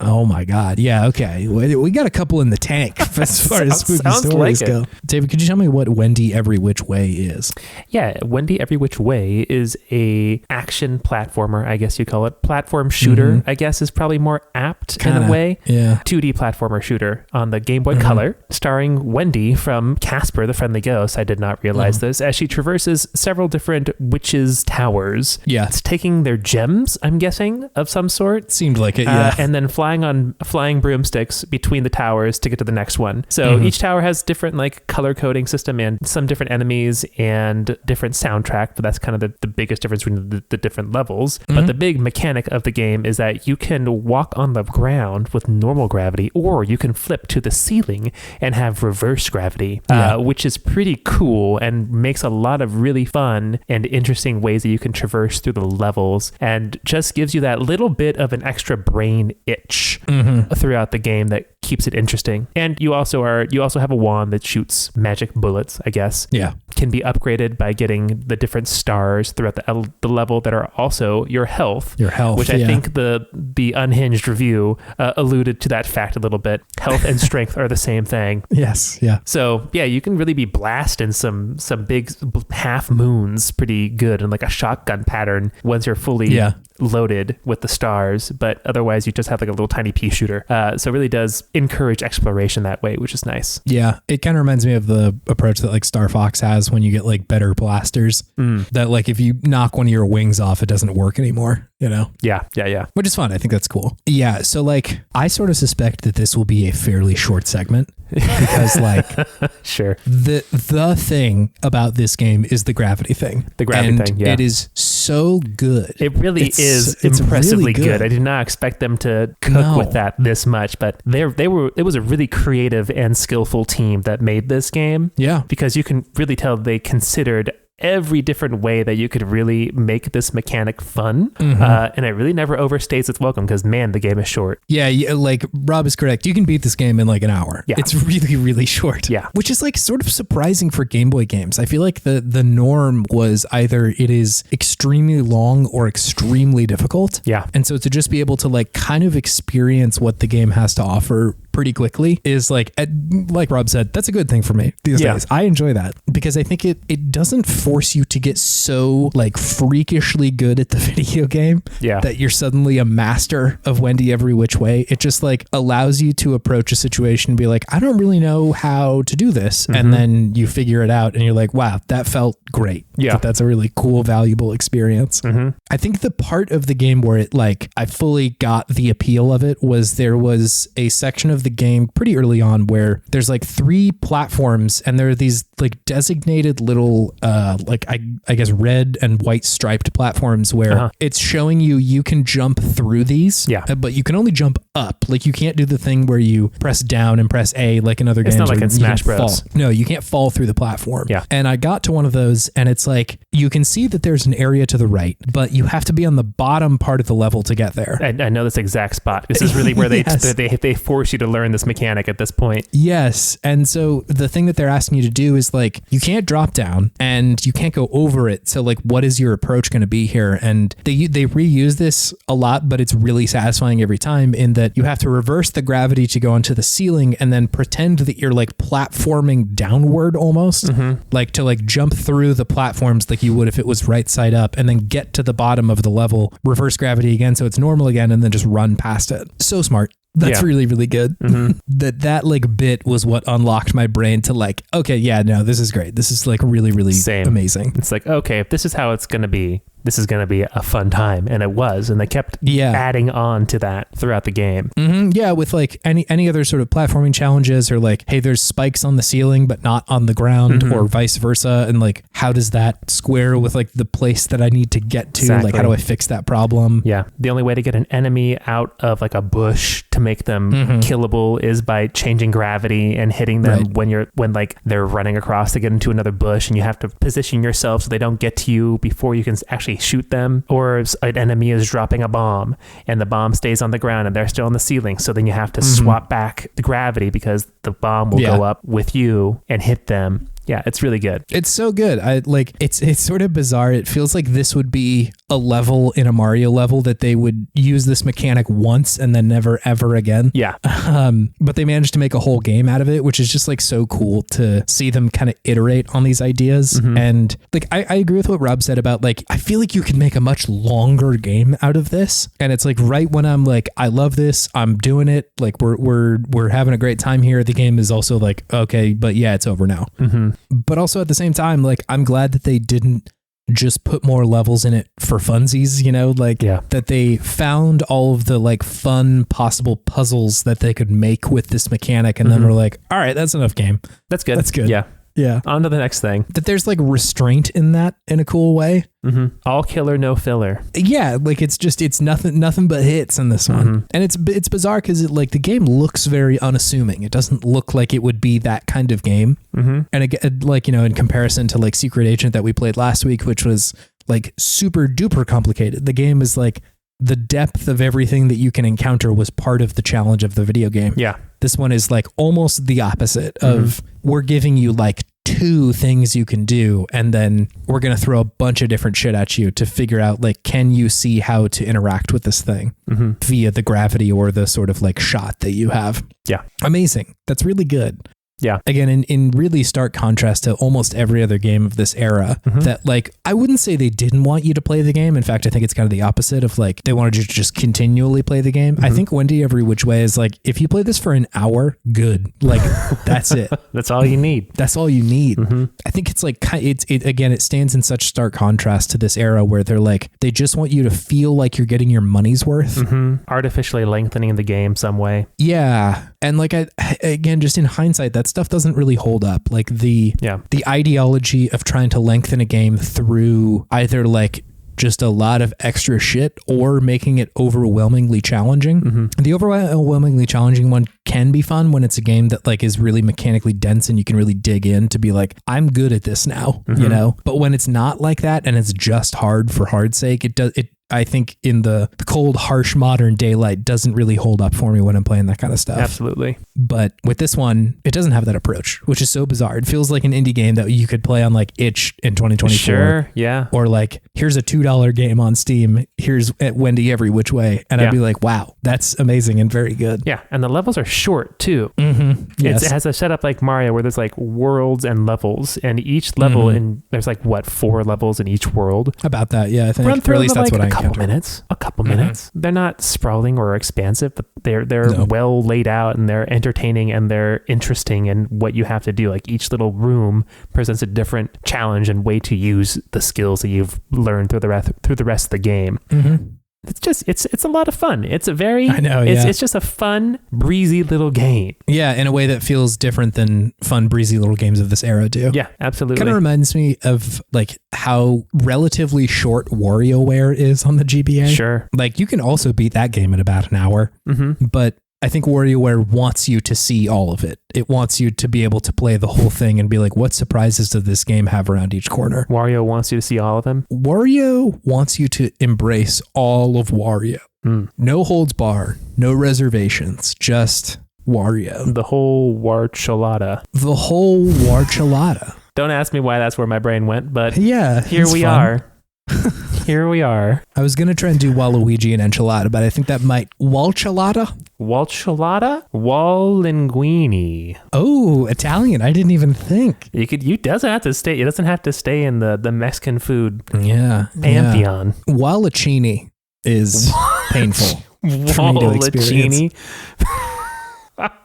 Oh my God. Yeah. Okay. We got a couple in the tank as far as spooky stories go. David, could you tell me what Wendy Every Which Way is? Yeah. Wendy Every Which Way is a action platformer, I guess you call it. Platform shooter, I guess, is probably more apt in a way. Yeah. 2D platformer shooter on the Game Boy Color, starring Wendy from Casper the Friendly Ghost. I did not realize this, as she traverses several different witches' towers. Yeah. It's taking their gems, I'm guessing, of some sort. Seemed like it, yeah. And then flying on flying broomsticks between the towers to get to the next one. So each tower has different like color coding system and some different enemies and different soundtrack, but that's kind of the biggest difference between the different levels. But the big mechanic of the game is that you can walk on the ground with normal gravity, or you can flip to the ceiling and have reverse gravity, which is pretty cool and makes a lot of really fun and interesting ways that you can traverse through the levels, and just gives you that little bit of an extra brain itch throughout the game that keeps it interesting. And you also have a wand that shoots magic bullets, I guess. Yeah. Can be upgraded by getting the different stars throughout the level that are also your health. Which I think the unhinged review alluded to that fact a little bit. Health and strength are the same thing. Yes. Yeah. So yeah, you can really be blasting some big half moons pretty good in like a shotgun pattern once you're fully loaded with the stars, but otherwise you just have like a little tiny pea shooter. So it really does encourage exploration that way, which is nice. Yeah. It kind of reminds me of the approach that like Star Fox has when you get like better blasters, that like if you knock one of your wings off, it doesn't work anymore, you know? Yeah. Which is fun. I think that's cool. Yeah. So like, I sort of suspect that this will be a fairly short segment because like, sure. The thing about this game is the gravity thing. Yeah. It is so good. It really is impressively really good. I did not expect them to cook with that this much, but it was a really creative and skillful team that made this game. Yeah. Because you can really tell they considered every different way that you could really make this mechanic fun. And it really never overstays its welcome because, man, the game is short. Yeah, like Rob is correct. You can beat this game in like an hour. Yeah. It's really, really short. Yeah. Which is like sort of surprising for Game Boy games. I feel like the norm was either it is extremely long or extremely difficult. Yeah. And so to just be able to like kind of experience what the game has to offer pretty quickly is like Rob said, that's a good thing for me these days. I enjoy that because I think it doesn't force you to get so like freakishly good at the video game that you're suddenly a master of Wendy Every Which Way. It just like allows you to approach a situation and be like, I don't really know how to do this. And then you figure it out and you're like, wow, that felt great. Yeah. That's a really cool, valuable experience. I think the part of the game where it like, I fully got the appeal of it was there was a section of the game pretty early on where there's like 3 platforms and there are these like designated little like I guess red and white striped platforms where it's showing you can jump through these, but you can only jump up. Like you can't do the thing where you press down and press A like in other games. It's not like in Smash Bros. No, you can't fall through the platform. Yeah. And I got to one of those and it's like you can see that there's an area to the right, but you have to be on the bottom part of the level to get there. I know this exact spot. This is really where they force you to learn this mechanic at this point. Yes. And so the thing that they're asking you to do is like you can't drop down and you can't go over it. So like what is your approach going to be here? And they reuse this a lot, but it's really satisfying every time in that you have to reverse the gravity to go onto the ceiling and then pretend that you're like platforming downward almost, like to like jump through the platforms like you would if it was right side up and then get to the bottom of the level, reverse gravity again so it's normal again, and then just run past it. So smart. That's really, really good. That like bit was what unlocked my brain to like, okay, yeah, no, this is great. This is like really, really amazing. It's like, okay, if this is how it's going to be, this is going to be a fun time. And it was. And they kept adding on to that throughout the game. Yeah, with like any other sort of platforming challenges or like, hey, there's spikes on the ceiling, but not on the ground or vice versa. And like, how does that square with like the place that I need to get to? Exactly. Like, how do I fix that problem? Yeah. The only way to get an enemy out of like a bush to make them killable is by changing gravity and hitting them when like they're running across to get into another bush, and you have to position yourself so they don't get to you before you can actually shoot them. Or an enemy is dropping a bomb and the bomb stays on the ground and they're still on the ceiling, so then you have to swap back the gravity because the bomb will go up with you and hit them. Yeah, it's really good. It's so good. It's sort of bizarre. It feels like this would be a level in a Mario level that they would use this mechanic once and then never ever again. Yeah. But they managed to make a whole game out of it, which is just like so cool to see them kind of iterate on these ideas. And like I agree with what Rob said about like I feel like you could make a much longer game out of this. And it's like right when I'm like, I love this, I'm doing it, like we're having a great time here. The game is also like, okay, but yeah, it's over now. But also at the same time, like I'm glad that they didn't just put more levels in it for funsies, you know, like that they found all of the like fun possible puzzles that they could make with this mechanic. And then we're like, all right, that's enough game. That's good. That's good. Yeah. Yeah. On to the next thing. That there's like restraint in that in a cool way. All killer, no filler. Yeah, like it's nothing but hits in this one. And it's bizarre because it like the game looks very unassuming. It doesn't look like it would be that kind of game. And again, like, you know, in comparison to like Secret Agent that we played last week, which was like super duper complicated. The game is like the depth of everything that you can encounter was part of the challenge of the video game. Yeah. This one is like almost the opposite of we're giving you like 2 things you can do, and then we're going to throw a bunch of different shit at you to figure out like, can you see how to interact with this thing via the gravity or the sort of like shot that you have. Yeah. Amazing. That's really good. Yeah. Again, in really stark contrast to almost every other game of this era, that like, I wouldn't say they didn't want you to play the game. In fact, I think it's kind of the opposite of like, they wanted you to just continually play the game. I think Wendy Every Which Way is like, if you play this for an hour, good. Like, that's it. That's all you need. That's all you need. I think it's like, again, it stands in such stark contrast to this era where they're like, they just want you to feel like you're getting your money's worth. Artificially lengthening the game some way. Yeah. And like, again, just in hindsight, that stuff doesn't really hold up. Like the ideology of trying to lengthen a game through either like just a lot of extra shit or making it overwhelmingly challenging. The overwhelmingly challenging one can be fun when it's a game that like is really mechanically dense and you can really dig in to be like, I'm good at this now, you know? But when it's not like that and it's just hard for hard's sake, I think in the cold, harsh modern daylight doesn't really hold up for me when I'm playing that kind of stuff. Absolutely. But with this one, it doesn't have that approach, which is so bizarre. It feels like an indie game that you could play on like itch in 2024. Sure, yeah. Or like, here's a $2 game on Steam. Here's Wendy Every Which Way. And I'd be like, wow, that's amazing and very good. Yeah, and the levels are short too. Yes. It has a setup like Mario where there's like worlds and levels, and each level there's like 4 levels in each world. About that, yeah. I think Run through at least that's like what I a couple minutes. They're not sprawling or expansive, but they're well laid out and they're entertaining and they're interesting in what you have to do. Like each little room presents a different challenge and way to use the skills that you've learned through the rest of the game. It's a lot of fun. It's it's just a fun, breezy little game. Yeah, in a way that feels different than fun, breezy little games of this era do. Yeah, absolutely. Kind of reminds me of like how relatively short WarioWare is on the GBA. Sure. Like you can also beat that game in about an hour, but I think WarioWare wants you to see all of it. It wants you to be able to play the whole thing and be like, what surprises does this game have around each corner? Wario wants you to see all of them? Wario wants you to embrace all of Wario. No holds barred, no reservations, just Wario. The whole Warchulada. The whole Warchulada. Don't ask me why that's where my brain went, but yeah, here we are. Here we are. I was going to try and do Waluigi and enchilada, but I think that might... Warchulada? Warchulada? Waloncini. Oh, Italian. I didn't even think. It doesn't have to stay in the Mexican food pantheon. Yeah. Waloncini is painful for me to experience.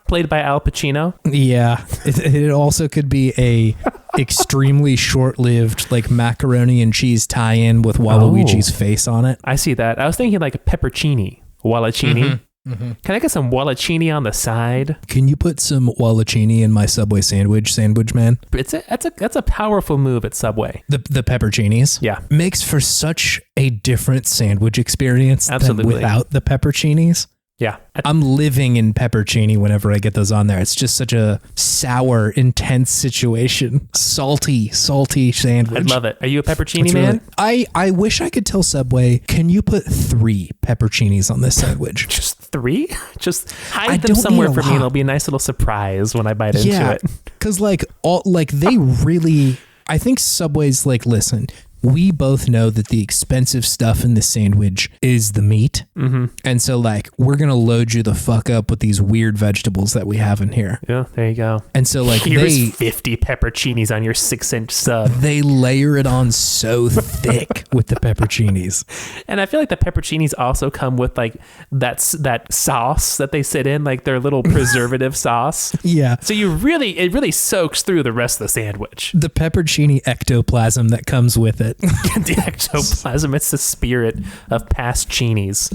Played by Al Pacino. Yeah. It also could be a extremely short-lived like macaroni and cheese tie-in with Waluigi's face on it. I see that. I was thinking like a peppercini. Waloncini. Can I get some Waloncini on the side? Can you put some Waloncini in my Subway sandwich man? That's a powerful move at Subway. The pepperoncinis? Yeah. Makes for such a different sandwich experience than Absolutely. without the pepperoncinis. Yeah. I'm living in peppercini whenever I get those on there. It's just such a sour, intense situation. Salty sandwich. I love it. Are you a peppercini It's man? really, I wish I could tell Subway, can you put 3 pepperoncinis on this sandwich? Just 3? Just I hide them don't somewhere need a for me. lot. It'll be a nice little surprise when I bite into it. Because they really, I think Subway's like, listen, we both know that the expensive stuff in the sandwich is the meat. Mm-hmm. And so like, we're going to load you the fuck up with these weird vegetables that we have in here. Yeah, there you go. And so like Here's 50 pepperoncinis on your 6-inch sub. They layer it on so thick with the pepperoncinis. And I feel like the pepperoncinis also come with like that sauce that they sit in, like their little preservative sauce. Yeah. So it really soaks through the rest of the sandwich. The pepperoncini ectoplasm that comes with it. The ectoplasm, it's the spirit of past chinis.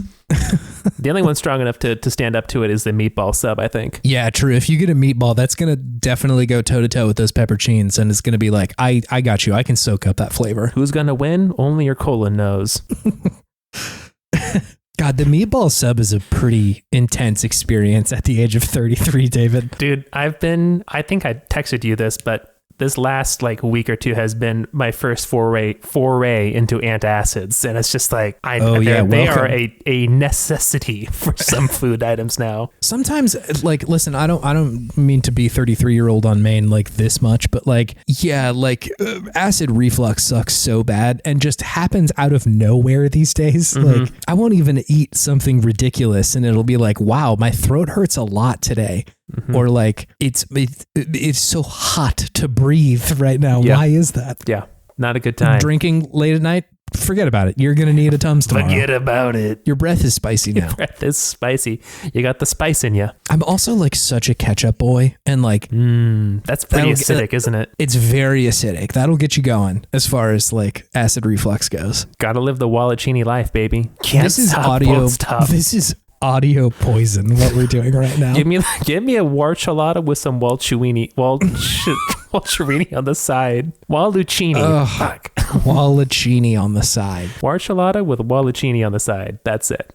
The only one strong enough to stand up to it is the meatball sub, I think. Yeah, true. If you get a meatball, that's going to definitely go toe to toe with those pepperoncinis, and it's going to be like, I got you. I can soak up that flavor. Who's going to win? Only your colon knows. God, the meatball sub is a pretty intense experience at the age of 33, David. Dude, I think I texted you this, but this last like week or two has been my first foray into antacids, and it's just like they are a necessity for some food items now. Sometimes, like, listen, I don't mean to be 33-year-old on Maine like this much, but like, yeah, like acid reflux sucks so bad and just happens out of nowhere these days. Mm-hmm. Like, I won't even eat something ridiculous, and it'll be like, wow, my throat hurts a lot today. Mm-hmm. Or like it's so hot to breathe right now. Yeah. Why is that? Yeah, not a good time. Drinking late at night, forget about it. You're gonna need a Tums tomorrow. Forget about it. Your breath is spicy now. Your breath is spicy. You got the spice in you. I'm also like such a ketchup boy, and like that's pretty acidic, isn't it? It's very acidic. That'll get you going as far as like acid reflux goes. Gotta live the Waloncini life, baby. Can't this is stop, audio. won't stop. This is audio poison. What we're doing right now. Give me a Warchulada with some Waloncini on the side. Waloncini. Fuck. Waloncini on the side. Warchulada with Waloncini on the side. That's it.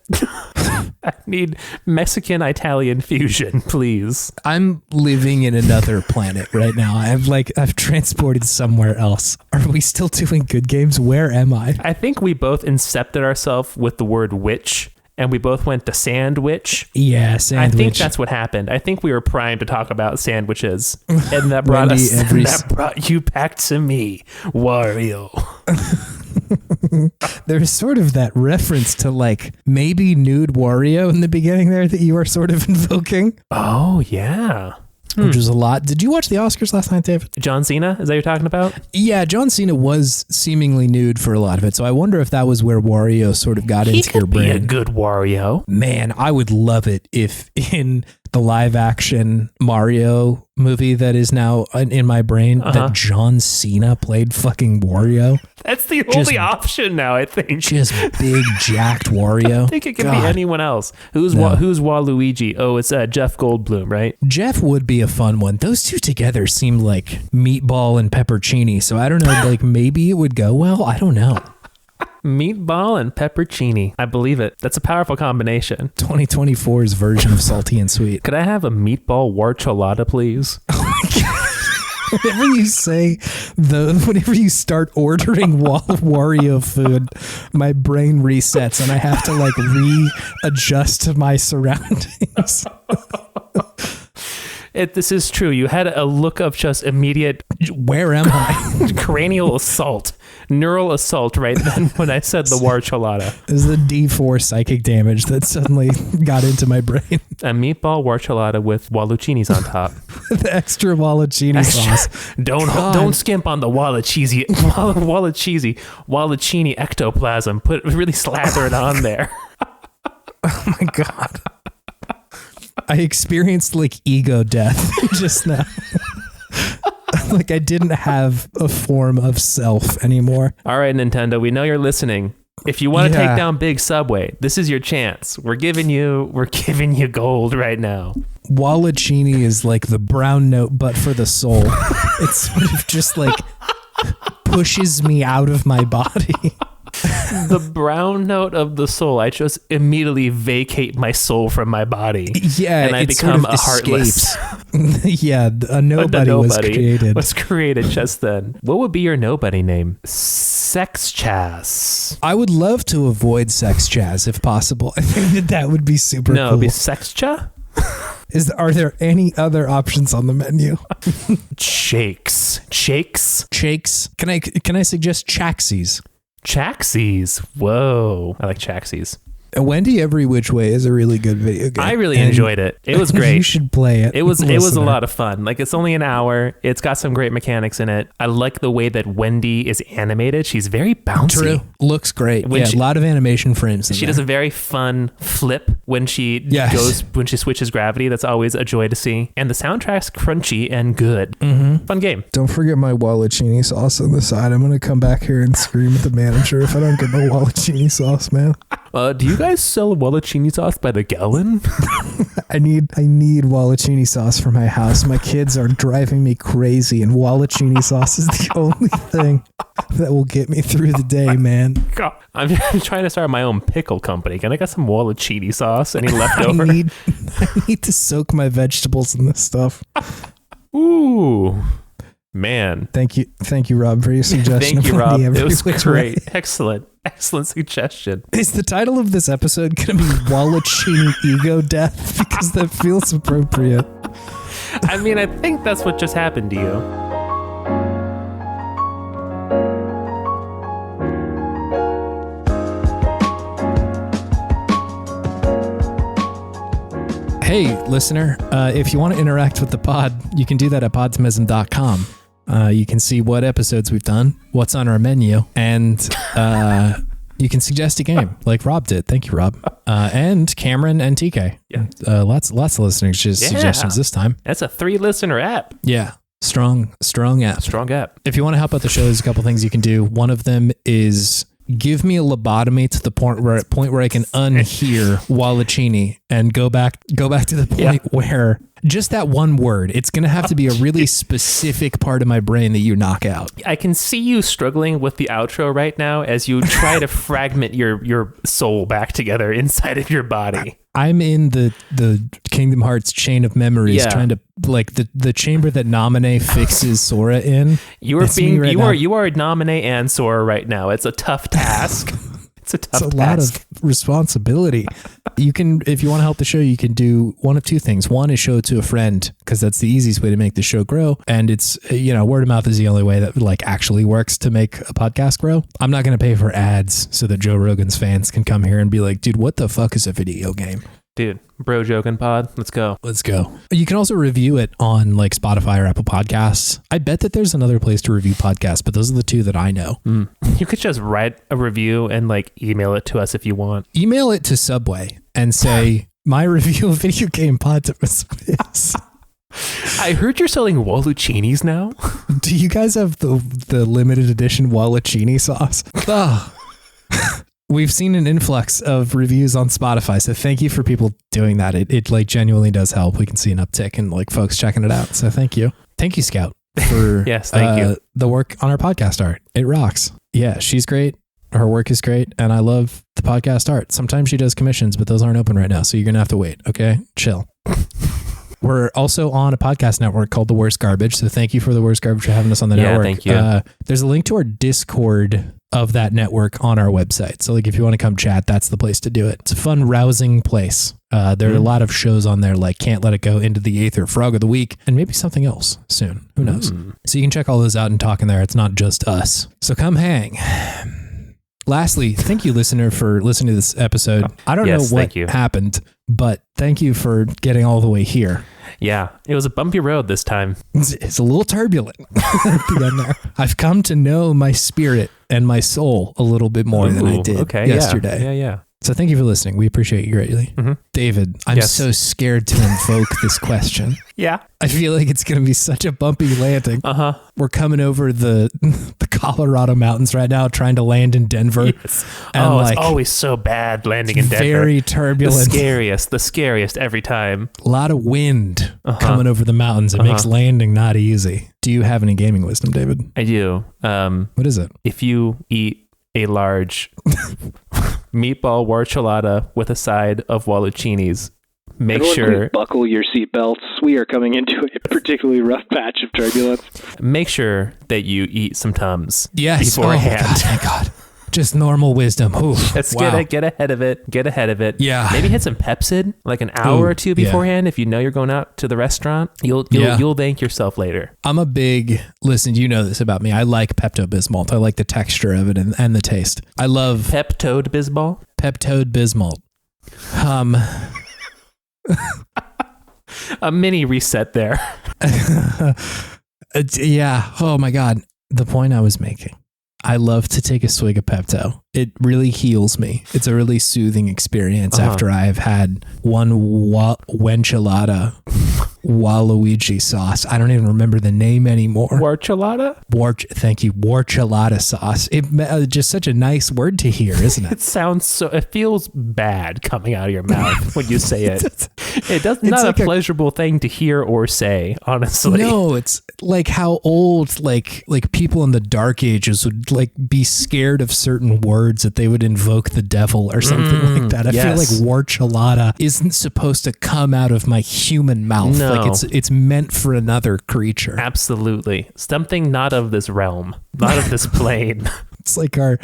I need Mexican-Italian fusion, please. I'm living in another planet right now. I've transported somewhere else. Are we still doing good games? Where am I? I think we both incepted ourselves with the word witch. And we both went to sandwich. Yeah, sandwich. I think that's what happened. I think we were primed to talk about sandwiches. And that brought brought you back to me, Wario. There's sort of that reference to like maybe nude Wario in the beginning there that you are sort of invoking. Oh, yeah. Which was a lot. Did you watch the Oscars last night, David? John Cena? Is that what you're talking about? Yeah, John Cena was seemingly nude for a lot of it. So I wonder if that was where Wario sort of got into your brain. He could be a good Wario. Man, I would love it if in the live action Mario movie that is now in my brain that John Cena played fucking Wario. That's the only option now, I think. Just big jacked Wario. I think it could be anyone else. Who's Waluigi? Oh, it's Jeff Goldblum, right? Jeff would be a fun one. Those two together seem like meatball and peppercini. So I don't know, like maybe it would go well. I don't know. Meatball and peppercini. I believe it. That's a powerful combination. 2024's version of salty and sweet. Could I have a meatball Warchulada, please? Oh my God. Whenever you start ordering Wario food, my brain resets and I have to like readjust my surroundings. This is true. You had a look of just immediate... Where am I? Cranial assault. Neural assault right then when I said the Warchulada. This is the D4 psychic damage that suddenly got into my brain. A meatball Warchulada with Waloncinis on top. With extra Waloncini sauce. Don't skimp on the Waloncini ectoplasm. Really slather it on there. Oh my God. I experienced like ego death just now. Like I didn't have a form of self anymore. All right, Nintendo, we know you're listening. If you want to take down Big Subway, this is your chance. We're giving you gold right now. Waloncini is like the brown note, but for the soul. It sort of just like pushes me out of my body. The brown note of the soul. I just immediately vacate my soul from my body. Yeah, and I become a heartless. Yeah, a nobody was created. Was created just then. What would be your nobody name? Sex Chaz. I would love to avoid Sex Chaz if possible. I think that would be super cool. No, it'd be Sex Cha? Are there any other options on the menu? Shakes. Can I suggest Chaxies? Chaxies. Whoa. I like Chaxies. Wendy Every Which Way is a really good video game. I really enjoyed it. It was great. You should play it. It was a lot of fun. Like, it's only an hour. It's got some great mechanics in it. I like the way that Wendy is animated. She's very bouncy. True. Looks great. A lot of animation frames. She does a very fun flip when she switches gravity. That's always a joy to see. And the soundtrack's crunchy and good. Mm-hmm. Fun game. Don't forget my Waloncini sauce on the side. I'm going to come back here and scream at the manager if I don't get my Waloncini sauce, man. Do you guys sell Waloncini sauce by the gallon? I need Waloncini sauce for my house. My kids are driving me crazy, and Waloncini sauce is the only thing that will get me through the day, man. God, I'm trying to start my own pickle company. Can I get some Waloncini sauce? Any leftover? I need to soak my vegetables in this stuff. Ooh. Man. Thank you, Rob, for your suggestion. Thank you, Rob. It was great. Excellent suggestion. Is the title of this episode going to be Waloncini Ego Death? Because that feels appropriate. I mean, I think that's what just happened to you. Hey, listener, if you want to interact with the pod, you can do that at podtimism.com. You can see what episodes we've done, what's on our menu, and you can suggest a game like Rob did. Thank you, Rob. And Cameron and TK. Yeah. Lots of listening suggestions this time. That's a 3-listener app. Yeah. Strong app. Strong app. If you want to help out the show, there's a couple things you can do. One of them is give me a lobotomy to the point where I can unhear Waloncini and go back to the point where just that one word, it's going to have to be a really specific part of my brain that you knock out. I can see you struggling with the outro right now as you try to fragment your soul back together inside of your body. I'm in the Kingdom Hearts chain of memories, trying to like the chamber that Naminé fixes Sora in. You are Naminé and Sora right now. It's a tough task. It's a lot of responsibility. You can, if you want to help the show, you can do one of two things. One is show it to a friend, because that's the easiest way to make the show grow. And it's, word of mouth is the only way that like actually works to make a podcast grow. I'm not going to pay for ads so that Joe Rogan's fans can come here and be like, dude, what the fuck is a video game? Dude, bro joking pod. Let's go. You can also review it on like Spotify or Apple Podcasts. I bet that there's another place to review podcasts, but those are the two that I know. You could just write a review and like email it to us if you want. Email it to Subway and say, my review of video game Podtimism is... I heard you're selling Waloncinis now. Do you guys have the limited edition Waloncini sauce? Oh. We've seen an influx of reviews on Spotify, so thank you for people doing that. It like genuinely does help. We can see an uptick in like folks checking it out. So thank you, Scout, for yes, thank you. The work on our podcast art. It rocks. Yeah, she's great. Her work is great, and I love the podcast art. Sometimes she does commissions, but those aren't open right now, so you're gonna have to wait. Okay, chill. We're also on a podcast network called The Worst Garbage. So thank you for The Worst Garbage for having us on the network. Thank you. There's a link to our Discord of that network on our website. So like if you want to come chat, that's the place to do it. It's a fun, rousing place. There are a lot of shows on there like Can't Let It Go, Into the Aether, Frog of the Week, and maybe something else soon. Who knows? So you can check all those out and talk in there. It's not just us. So come hang. Lastly, thank you, listener, for listening to this episode. I don't know what happened, but thank you for getting all the way here. Yeah, it was a bumpy road this time. It's a little turbulent. I've come to know my spirit and my soul a little bit more than I did yesterday. Yeah. So thank you for listening. We appreciate you greatly. David, I'm so scared to invoke this question. Yeah. I feel like it's going to be such a bumpy landing. We're coming over the Colorado mountains right now, trying to land in Denver. Yes. And it's always so bad landing in Denver. Very turbulent. The scariest every time. A lot of wind coming over the mountains. It makes landing not easy. Do you have any gaming wisdom, David? I do. What is it? If you eat a large meatball Warchulada with a side of Waloncinis. Make Everyone, sure please buckle your seatbelts. We are coming into a particularly rough patch of turbulence. Make sure that you eat some Tums Yes. beforehand. Oh, God, thank God. Just normal wisdom. Oof. Let's Wow. get ahead of it. Get ahead of it. Yeah. Maybe hit some Pepsid like an hour or two beforehand. If you know you're going out to the restaurant, you'll thank yourself later. I'm a big, listen, you know this about me. I like Pepto-Bismol. I like the texture of it and the taste. I love Pepto-Bismol. Pepto-Bismol. A mini reset there. Yeah. Oh my God. The point I was making. I love to take a swig of Pepto. It really heals me. It's a really soothing experience after I have had one Wenchulada Waluigi sauce. I don't even remember the name anymore. Warchulada? Thank you. Warchulada sauce. It just such a nice word to hear, isn't it? It feels bad coming out of your mouth when you say it. It's not like a pleasurable thing to hear or say, honestly. No, it's like how old like people in the dark ages would like be scared of certain words that they would invoke the devil or something like that. I feel like Warchulada isn't supposed to come out of my human mouth. No. Like it's meant for another creature. Absolutely. Something not of this realm, not of this plane. It's like our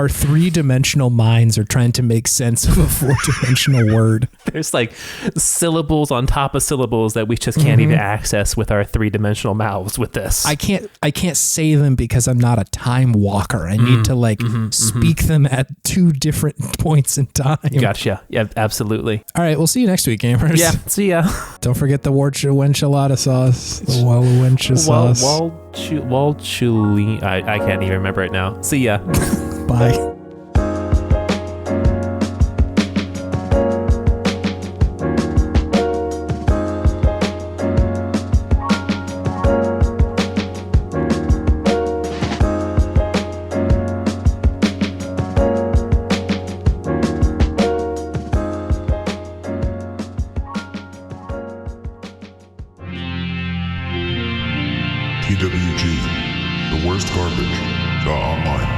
three-dimensional minds are trying to make sense of a four-dimensional word. There's like syllables on top of syllables that we just can't even access with our three-dimensional mouths with this. I can't say them because I'm not a time walker. I need to speak them at two different points in time. Gotcha. Yeah, absolutely. All right, we'll see you next week, gamers. Yeah, see ya. Don't forget the Wenchulada sauce, the Waloncinis sauce. Walchulini. I can't even remember it now. See ya. Bye. TWG, the worst garbage, online.